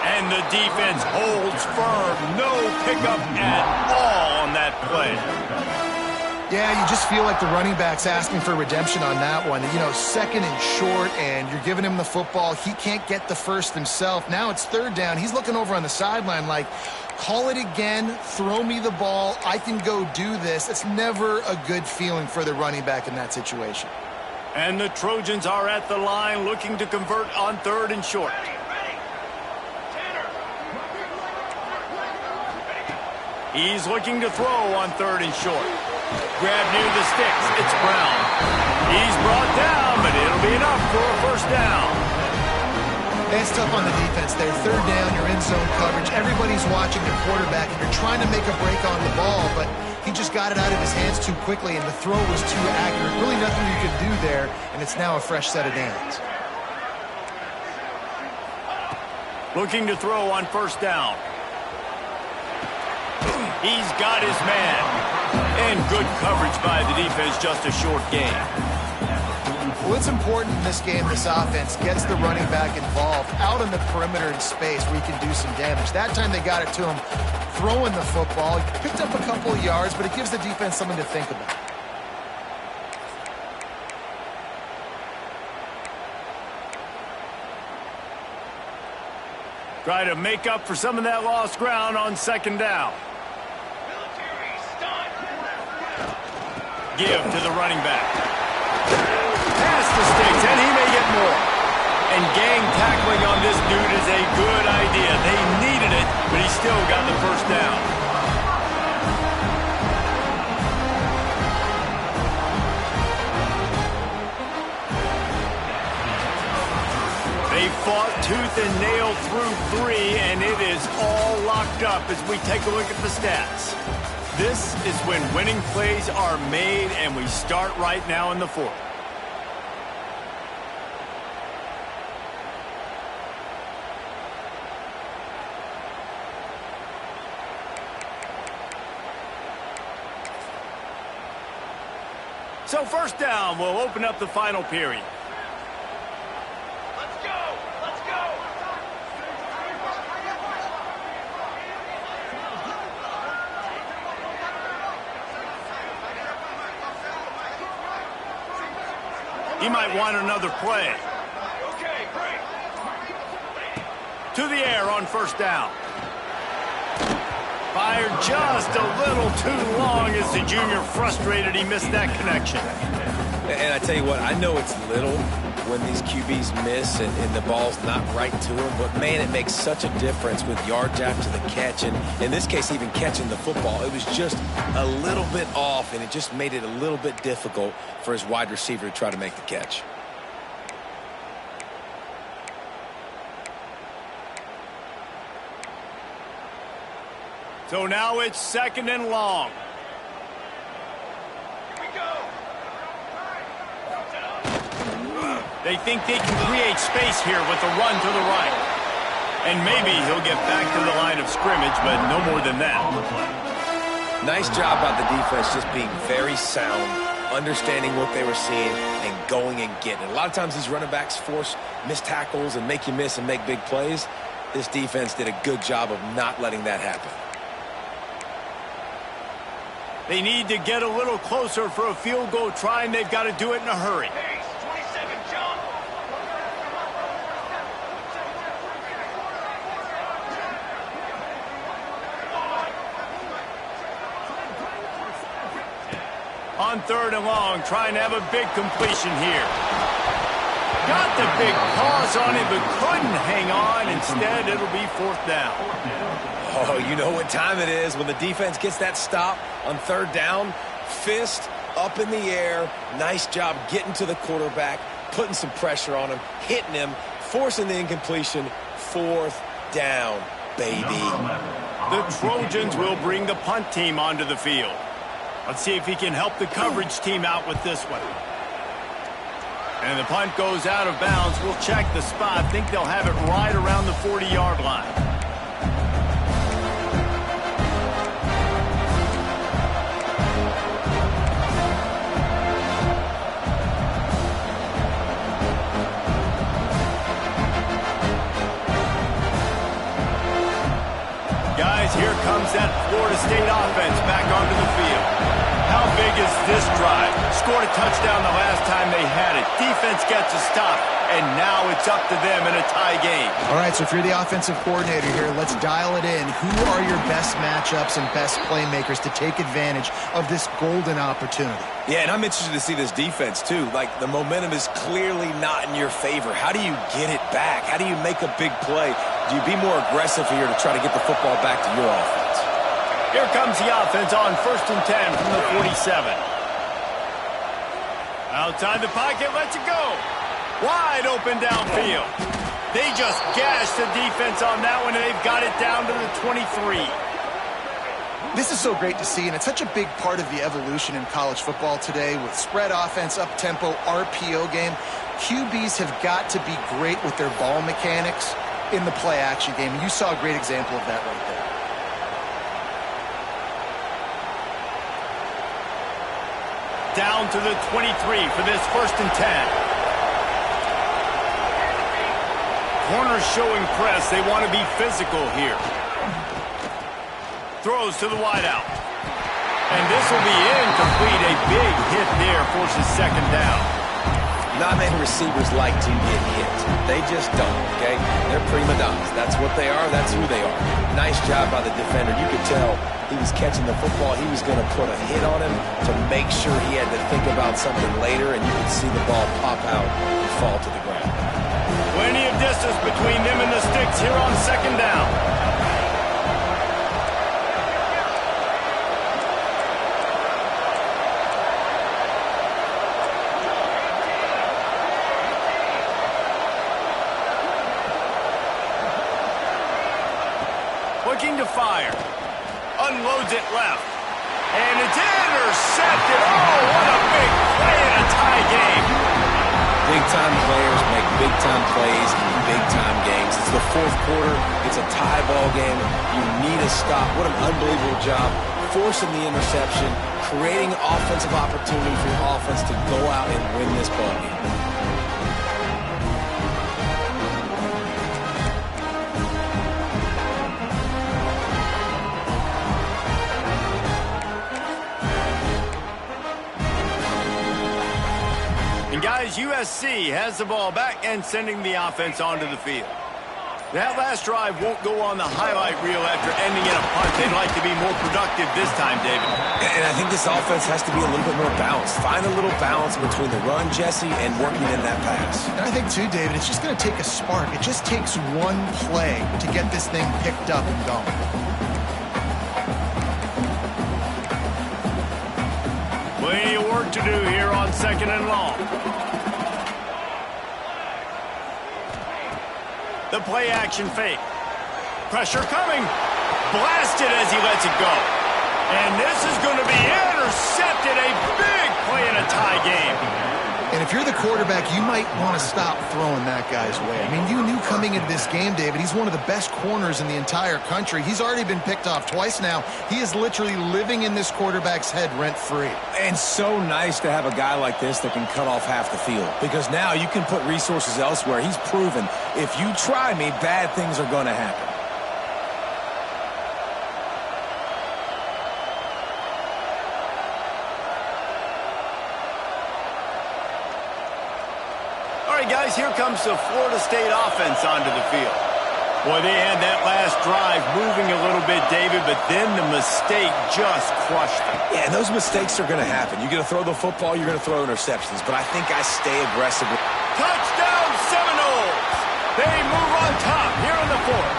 And the defense holds firm. No pickup at all on that play. Yeah, you just feel like the running back's asking for redemption on that one. You know, 2nd and short, and you're giving him the football. He can't get the first himself. Now it's 3rd down. He's looking over on the sideline like, call it again, throw me the ball, I can go do this. It's never a good feeling for the running back in that situation. And the Trojans are at the line looking to convert on 3rd and short. He's looking to throw on 3rd and short. Grab near the sticks. It's Brown. He's brought down, but it'll be enough for a 1st down. It's tough on the defense there. 3rd down, you're in zone coverage. Everybody's watching the quarterback, and you're trying to make a break on the ball, but he just got it out of his hands too quickly, and the throw was too accurate. Really nothing you can do there, and it's now a fresh set of downs. Looking to throw on 1st down. He's got his man. And good coverage by the defense, just a short gain. Well, it's important in this game, this offense gets the running back involved out on the perimeter in space where he can do some damage. That time they got it to him throwing the football. He picked up a couple of yards, but it gives the defense something to think about. Try to make up for some of that lost ground on 2nd down. Give to the running back. Pass the sticks, and he may get more. And gang tackling on this dude is a good idea. They needed it, but he still got the 1st down. They fought tooth and nail through 3, and it is all locked up as we take a look at the stats. This is when winning plays are made, and we start right now in the 4th. So 1st down will open up the final period. Let's go! Let's go! He might want another play. Okay, great. To the air on 1st down. Fired just a little too long as the junior frustrated. He missed that connection. And I tell you what, I know it's little when these QBs miss and the ball's not right to them, but man, it makes such a difference with yards after the catch, and in this case, even catching the football. It was just a little bit off, and it just made it a little bit difficult for his wide receiver to try to make the catch. So now it's 2nd and long. They think they can create space here with the run to the right. And maybe he'll get back to the line of scrimmage, but no more than that. Nice job by the defense just being very sound, understanding what they were seeing, and going and getting it. A lot of times these running backs force missed tackles and make you miss and make big plays. This defense did a good job of not letting that happen. They need to get a little closer for a field goal try, and they've got to do it in a hurry. On 3rd and long, trying to have a big completion here. Got the big pause on it, but couldn't hang on. Instead, it'll be 4th down. Oh, you know what time it is when the defense gets that stop on 3rd down. Fist up in the air. Nice job getting to the quarterback, putting some pressure on him, hitting him, forcing the incompletion. 4th down, baby. The Trojans will bring the punt team onto the field. Let's see if he can help the coverage team out with this one. And the punt goes out of bounds. We'll check the spot. Think they'll have it right around the 40-yard line. Guys, here comes that Florida State offense back onto the field. How big is this drive? Scored a touchdown the last time they had it. Defense gets a stop, and now it's up to them in a tie game. All right, so if you're the offensive coordinator here, let's dial it in. Who are your best matchups and best playmakers to take advantage of this golden opportunity? Yeah, and I'm interested to see this defense, too. Like, the momentum is clearly not in your favor. How do you get it back? How do you make a big play? Do you be more aggressive here to try to get the football back to your offense? Here comes the offense on 1st and 10 from the 47. Outside the pocket, lets it go. Wide open downfield. They just gashed the defense on that one, and they've got it down to the 23. This is so great to see, and it's such a big part of the evolution in college football today with spread offense, up-tempo, RPO game. QBs have got to be great with their ball mechanics in the play-action game, and you saw a great example of that right there. Down to the 23 for this 1st and 10. Corners showing press. They want to be physical here. Throws to the wideout. And this will be incomplete. A big hit there forces 2nd down. Not many receivers like to get hit. They just don't, okay? They're prima donnas. That's what they are. That's who they are. Nice job by the defender. You could tell he was catching the football. He was going to put a hit on him to make sure he had to think about something later, and you could see the ball pop out and fall to the ground. Plenty of distance between them and the sticks here on 2nd down. Looking to fire. Unloads it left. And it's intercepted. Oh, what a big play in a tie game. Big-time players make big-time plays in big-time games. It's the 4th quarter. It's a tie ball game. You need a stop. What an unbelievable job. Forcing the interception, creating offensive opportunity for your offense to go out and win this ball game. Guys, USC has the ball back and sending the offense onto the field. That last drive won't go on the highlight reel after ending in a punt. They'd like to be more productive this time, David. And I think this offense has to be a little bit more balanced. Find a little balance between the run, Jesse, and working in that pass. And I think, too, David, it's just going to take a spark. It just takes one play to get this thing picked up and going. Plenty of work to do here on 2nd and long. The play action fake. Pressure coming. Blasted as he lets it go. And this is going to be intercepted. A big play in a tie game. And if you're the quarterback, you might want to stop throwing that guy's way. I mean, you knew coming into this game, David, he's one of the best corners in the entire country. He's already been picked off twice now. He is literally living in this quarterback's head rent-free. And so nice to have a guy like this that can cut off half the field. Because now you can put resources elsewhere. He's proven, if you try me, bad things are going to happen. Guys, here comes the Florida State offense onto the field. Boy, they had that last drive moving a little bit, David, but then the mistake just crushed them. Yeah, and those mistakes are going to happen. You're going to throw the football, you're going to throw interceptions, but I think I stay aggressive. Touchdown, Seminoles! They move on top here in the 4th.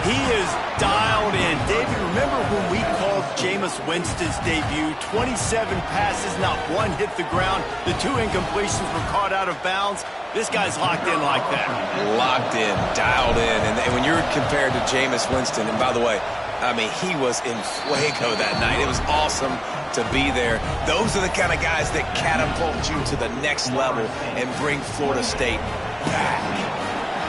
He is dialed in. David, remember when we called Jameis Winston's debut? 27 passes, not one hit the ground. The 2 incompletions were caught out of bounds. This guy's locked in like that. Locked in, dialed in. And when you're compared to Jameis Winston, and by the way, I mean, he was in fuego that night. It was awesome to be there. Those are the kind of guys that catapult you to the next level and bring Florida State back.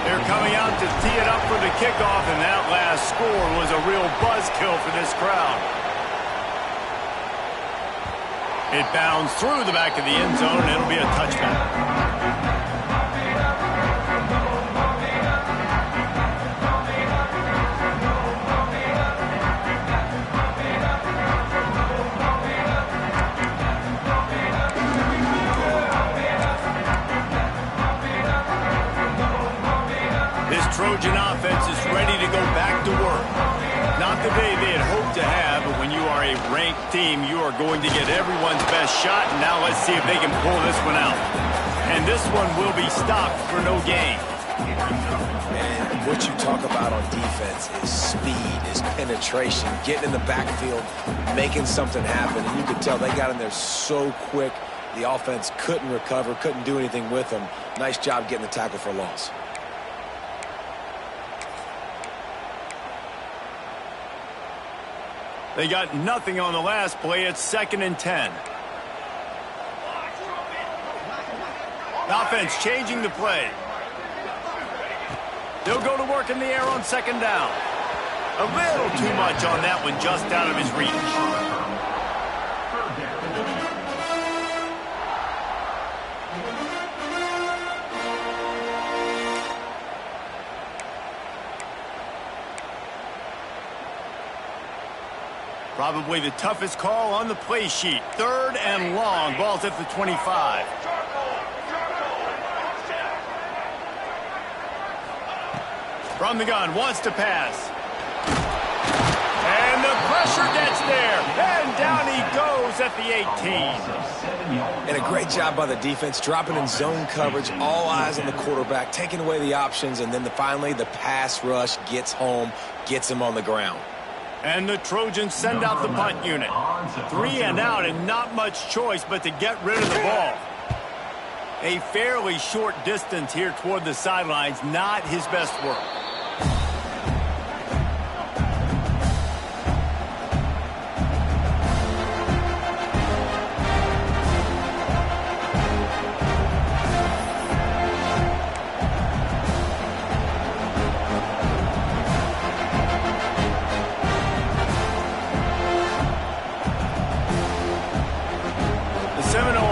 They're coming out to tee it up for the kickoff, and that last score was a real buzzkill for this crowd. It bounds through the back of the end zone, and it'll be a touchback. Trojan offense is ready to go back to work. Not the day they had hoped to have, but when you are a ranked team, you are going to get everyone's best shot. And now let's see if they can pull this one out. And this one will be stopped for no gain. And what you talk about on defense is speed, is penetration, getting in the backfield, making something happen. And you could tell they got in there so quick, the offense couldn't recover, couldn't do anything with them. Nice job getting the tackle for loss. They got nothing on the last play. It's 2nd and 10. Offense changing the play. They'll go to work in the air on 2nd down. A little too much on that one, just out of his reach. Probably the toughest call on the play sheet. 3rd and long. Ball's at the 25. From the gun, wants to pass. And the pressure gets there. And down he goes at the 18. And a great job by the defense, dropping in zone coverage, all eyes on the quarterback, taking away the options, and then finally the pass rush gets home, gets him on the ground. And the Trojans send out the punt unit. 3 and out, and not much choice but to get rid of the ball. A fairly short distance here toward the sidelines, not his best work.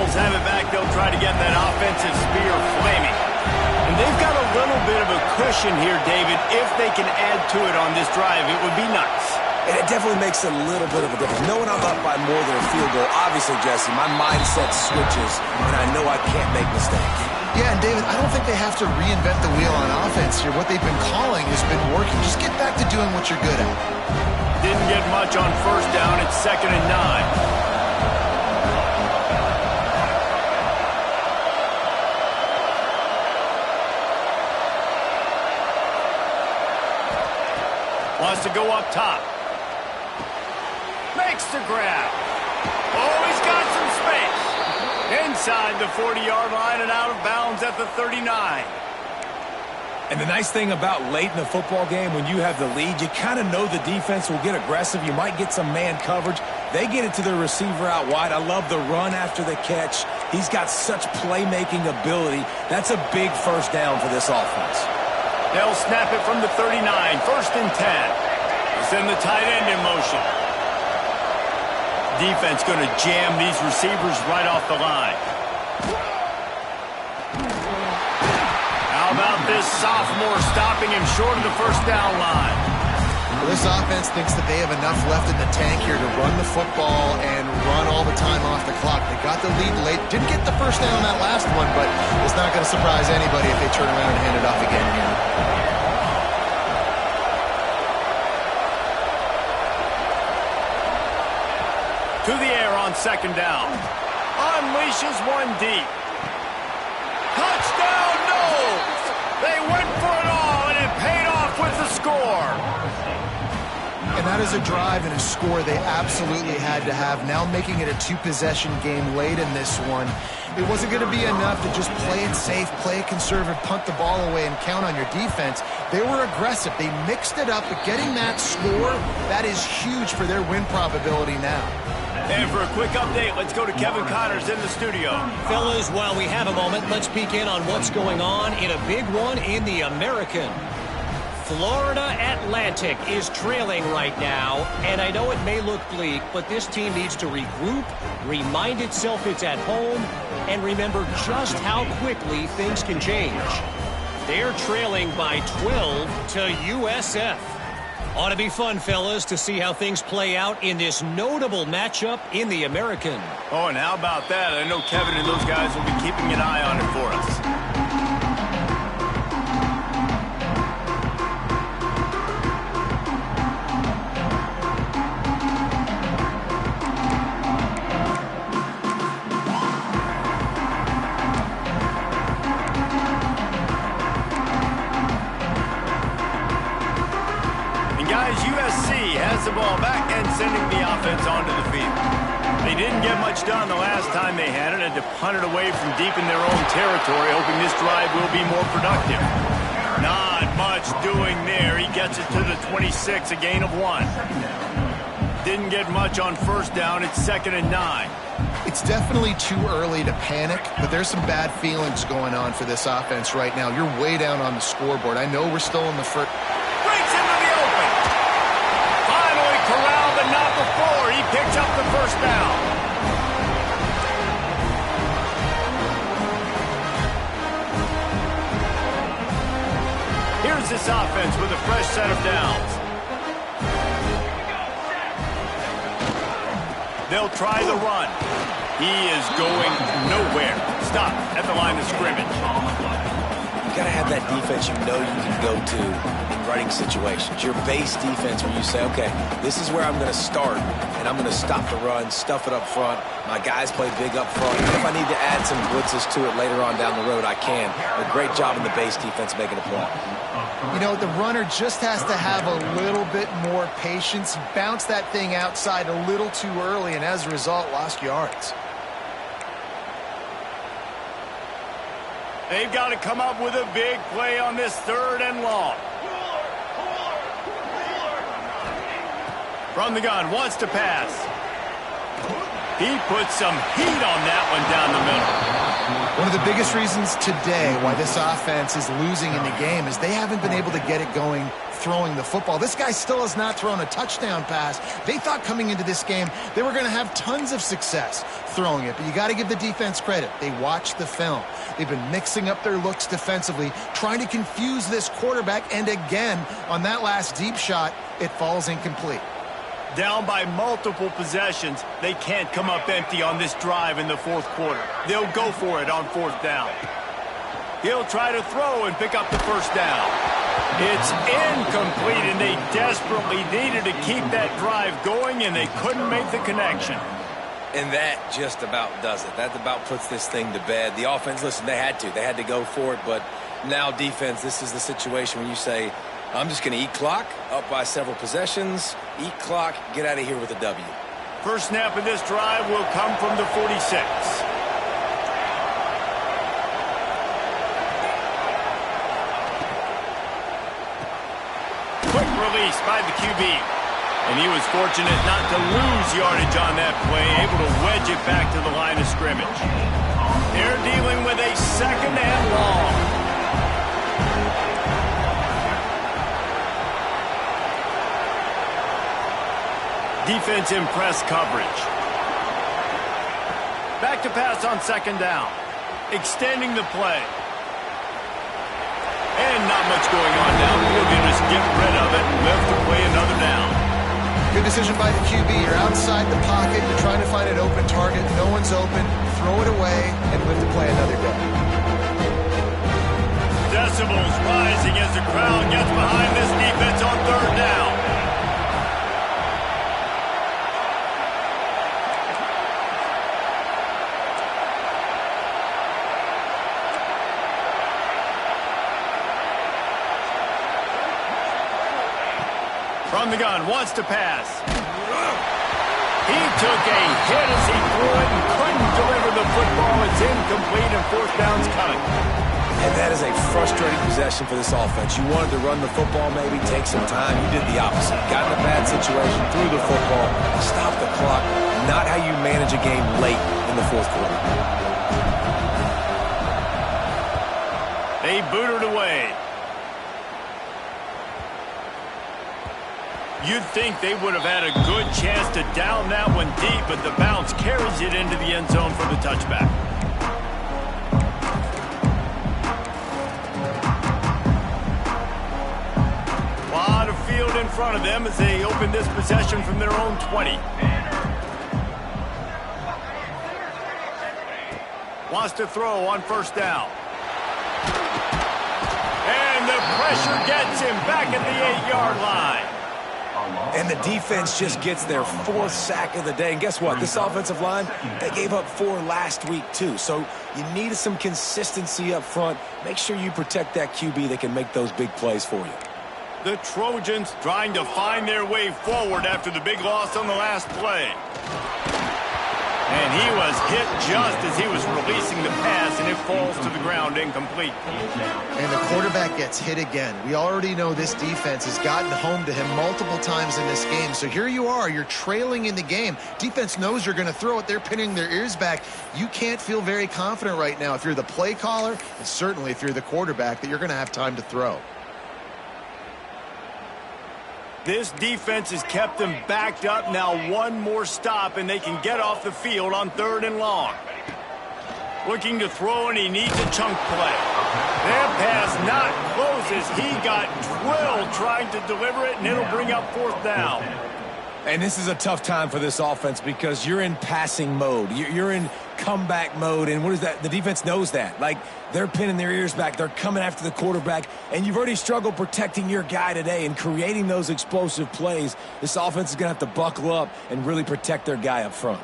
Have it back, they'll try to get that offensive spear flaming. And they've got a little bit of a cushion here, David. If they can add to it on this drive, it would be nice. And it definitely makes a little bit of a difference. Knowing I'm up by more than a field goal, obviously, Jesse, my mindset switches, and I know I can't make mistakes. Yeah, and David, I don't think they have to reinvent the wheel on offense here. What they've been calling has been working. Just get back to doing what you're good at. Didn't get much on 1st down. It's 2nd and 9. Wants to go up top. Makes the grab. Oh, he's got some space. Inside the 40-yard line and out of bounds at the 39. And the nice thing about late in the football game, when you have the lead, you kind of know the defense will get aggressive. You might get some man coverage. They get it to the receiver out wide. I love the run after the catch. He's got such playmaking ability. That's a big 1st down for this offense. They'll snap it from the 39, 1st and 10. They send the tight end in motion. Defense going to jam these receivers right off the line. How about this sophomore stopping him short of the 1st down line? Well, this offense thinks that they have enough left in the tank here to run the football and run all the time off the clock. They got the lead late. Didn't get the 1st down on that last one, but it's not going to surprise anybody if they turn around and hand it off again here. To the air on 2nd down. Unleashes one deep. Touchdown, no! They went for it all, and it paid off with the score. And that is a drive and a score they absolutely had to have. Now making it a 2-possession game late in this one. It wasn't going to be enough to just play it safe, play it conservative, punt the ball away, and count on your defense. They were aggressive. They mixed it up, but getting that score, that is huge for their win probability now. And for a quick update, let's go to Kevin Connors in the studio. Fellas, while we have a moment, let's peek in on what's going on in a big one in the American. Florida Atlantic is trailing right now, and I know it may look bleak, but this team needs to regroup, remind itself it's at home, and remember just how quickly things can change. They're trailing by 12 to USF. Ought to be fun, fellas, to see how things play out in this notable matchup in the American. Oh, and how about that? I know Kevin and those guys will be keeping an eye on it for us. USC has the ball back and sending the offense onto the field. They didn't get much done the last time they had it, and to punt it away from deep in their own territory, hoping this drive will be more productive. Not much doing there. He gets it to the 26, a gain of 1. Didn't get much on first down. It's 2nd and 9. It's definitely too early to panic, but there's some bad feelings going on for this offense right now. You're way down on the scoreboard. I know we're still in the first. Breaks into the open. Finally corralled, but not before. He picks up the first down. Here's this offense with a fresh set of downs. They'll try the run. He is going nowhere. Stop at the line of scrimmage. You got to have that defense you know you can go to in running situations. Your base defense where you say, okay, this is where I'm going to start, and I'm going to stop the run, stuff it up front. My guys play big up front. Even if I need to add some blitzes to it later on down the road, I can. A great job in the base defense making a play. You know, the runner just has to have a little bit more patience. Bounce that thing outside a little too early, and as a result, lost yards. They've got to come up with a big play on this 3rd and long. From the gun, wants to pass. He puts some heat on that one down the middle. One of the biggest reasons today why this offense is losing in the game is they haven't been able to get it going throwing the football. This guy still has not thrown a touchdown pass. They thought coming into this game they were going to have tons of success throwing it, but you got to give the defense credit. They watched the film. They've been mixing up their looks defensively, trying to confuse this quarterback, and again, on that last deep shot, it falls incomplete. Down by multiple possessions, they can't come up empty on this drive in the 4th quarter. They'll go for it on 4th down. He'll try to throw and pick up the first down. It's incomplete, and they desperately needed to keep that drive going, and they couldn't make the connection. And that just about does it. That about puts this thing to bed. The offense, listen, they had to go for it, but now defense, this is the situation when you say, I'm just going to eat clock, up by several possessions, eat clock, get out of here with a W. First snap of this drive will come from the 46. Quick release by the QB. And he was fortunate not to lose yardage on that play, able to wedge it back to the line of scrimmage. They're dealing with a 2nd and long. Defense in press coverage. Back to pass on 2nd down. Extending the play. And not much going on downfield. You just get rid of it and live to play another down. Good decision by the QB. You're outside the pocket. You're trying to find an open target. No one's open. Throw it away and live to play another down. Decibels rising as the crowd gets behind this defense on 3rd down. From the gun, wants to pass. He took a hit as he threw it and couldn't deliver the football. It's incomplete and 4th down's coming. And that is a frustrating possession for this offense. You wanted to run the football, maybe take some time. You did the opposite. Got in a bad situation, threw the football, stopped the clock. not how you manage a game late in the fourth quarter. They boot it away. You'd think they would have had a good chance to down that one deep, but the bounce carries it into the end zone for the touchback. A lot of field in front of them as they open this possession from their own 20. Wants to throw on first down. And the pressure gets him back at the 8-yard line. And the defense just gets their 4th sack of the day. And guess what? This offensive line, they gave up 4 last week too. So you need some consistency up front. Make sure you protect that QB that can make those big plays for you. The Trojans trying to find their way forward after the big loss on the last play. And he was hit just as he was releasing the pass, and it falls to the ground incomplete. And the quarterback gets hit again. We already know this defense has gotten home to him multiple times in this game. So here you are, you're trailing in the game. Defense knows you're going to throw it. They're pinning their ears back. You can't feel very confident right now if you're the play caller, and certainly if you're the quarterback, that you're going to have time to throw. This defense has kept them backed up. Now one more stop, and they can get off the field on 3rd and long. Looking to throw, and he needs a chunk play. That pass not closes. He got drilled trying to deliver it, and it'll bring up 4th down. And this is a tough time for this offense because you're in passing mode. You're in comeback mode, and what is that? The defense knows that. Like, they're pinning their ears back. They're coming after the quarterback, and you've already struggled protecting your guy today and creating those explosive plays. This offense is going to have to buckle up and really protect their guy up front.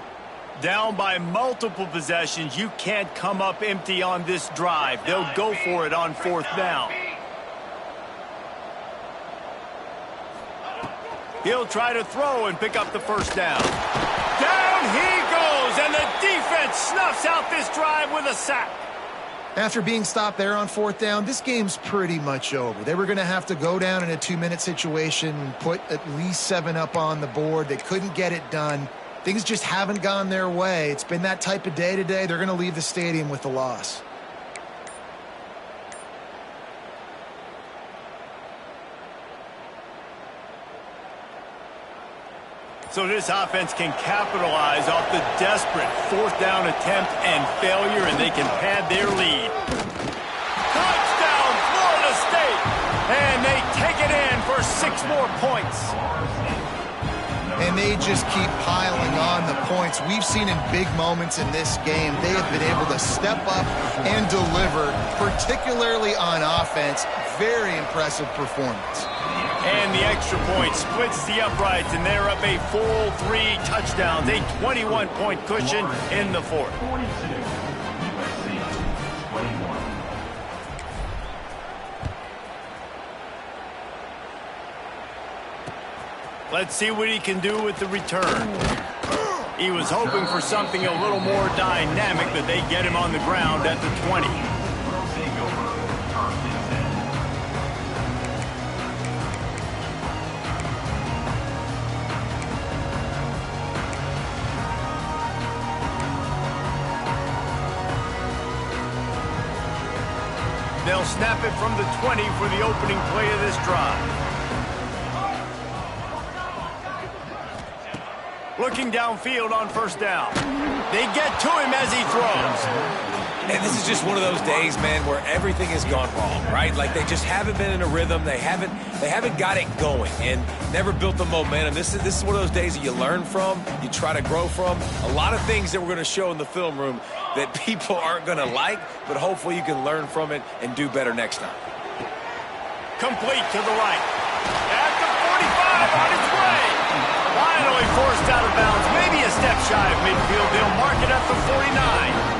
Down by multiple possessions, you can't come up empty on this drive. They'll go for it on 4th down. He'll try to throw and pick up the first down. Down he goes, and the defense snuffs out this drive with a sack. After being stopped there on 4th down, this game's pretty much over. They were going to have to go down in a 2-minute situation and put at least 7 up on the board. They couldn't get it done. Things just haven't gone their way. It's been that type of day today. They're going to leave the stadium with the loss. So this offense can capitalize off the desperate 4th down attempt and failure, and they can pad their lead. Touchdown, Florida State! And they take it in for 6 more points. And they just keep piling on the points. We've seen in big moments in this game, they have been able to step up and deliver, particularly on offense. Very impressive performance. And the extra point splits the uprights, and they're up a full 3 touchdowns, a 21-point cushion in the 4th. Let's see what he can do with the return. He was hoping for something a little more dynamic, but they get him on the ground at the 20. They'll snap it from the 20 for the opening play of this drive. Looking downfield on 1st down. They get to him as he throws. And this is just one of those days, man, where everything has gone wrong, right? Like they just haven't been in a rhythm. They haven't got it going and never built the momentum. This is one of those days that you learn from, you try to grow from. A lot of things that we're going to show in the film room that people aren't going to like, but hopefully you can learn from it and do better next time. Complete to the right. At the 45 on its way. Finally forced out of bounds. Maybe a step shy of midfield. They'll mark it at the 49.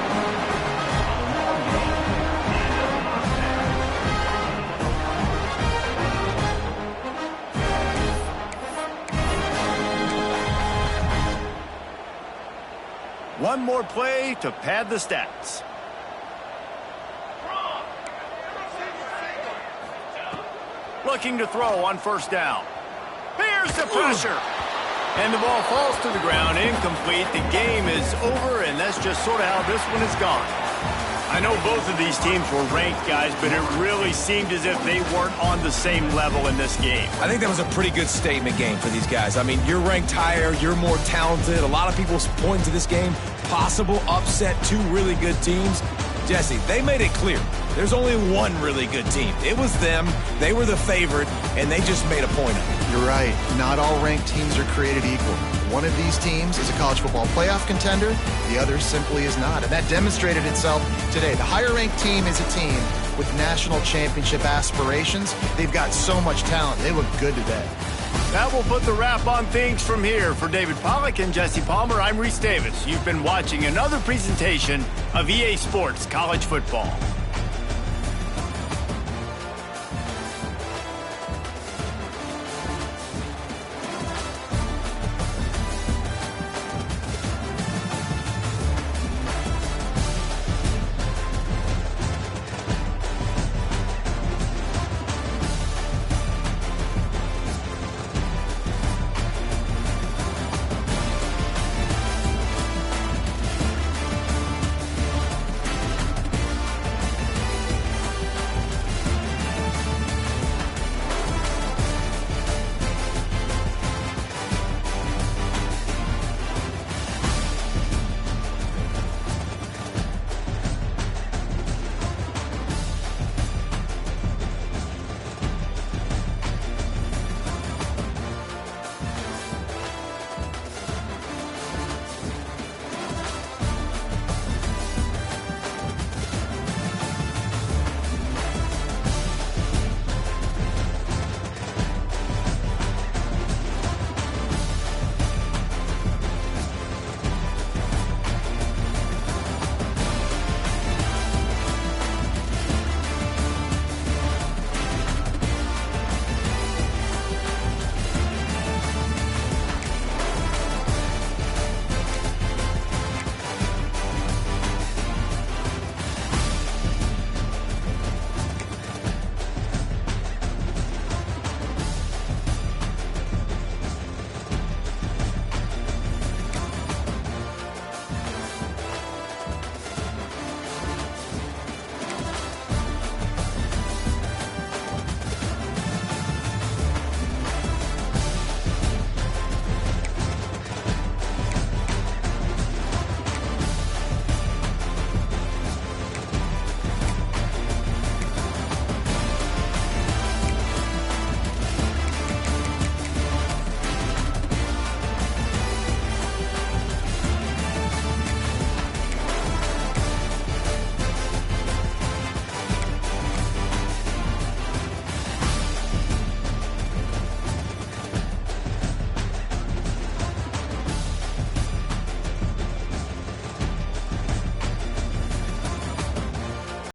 One more play to pad the stats. Looking to throw on 1st down. Here's the pressure. And the ball falls to the ground, incomplete. The game is over, and that's just sort of how this one has gone. I know both of these teams were ranked, guys, but it really seemed as if they weren't on the same level in this game. I think that was a pretty good statement game for these guys. I mean, you're ranked higher, you're more talented. A lot of people point to this game, possible upset, two really good teams. Jesse, they made it clear. There's only one really good team. It was them. They were the favorite, and they just made a point of it. You're right. Not all ranked teams are created equal. One of these teams is a college football playoff contender. The other simply is not. And that demonstrated itself today. The higher-ranked team is a team with national championship aspirations. They've got so much talent. They look good today. That will put the wrap on things from here. For David Pollack and Jesse Palmer, I'm Reese Davis. You've been watching another presentation of EA Sports College Football.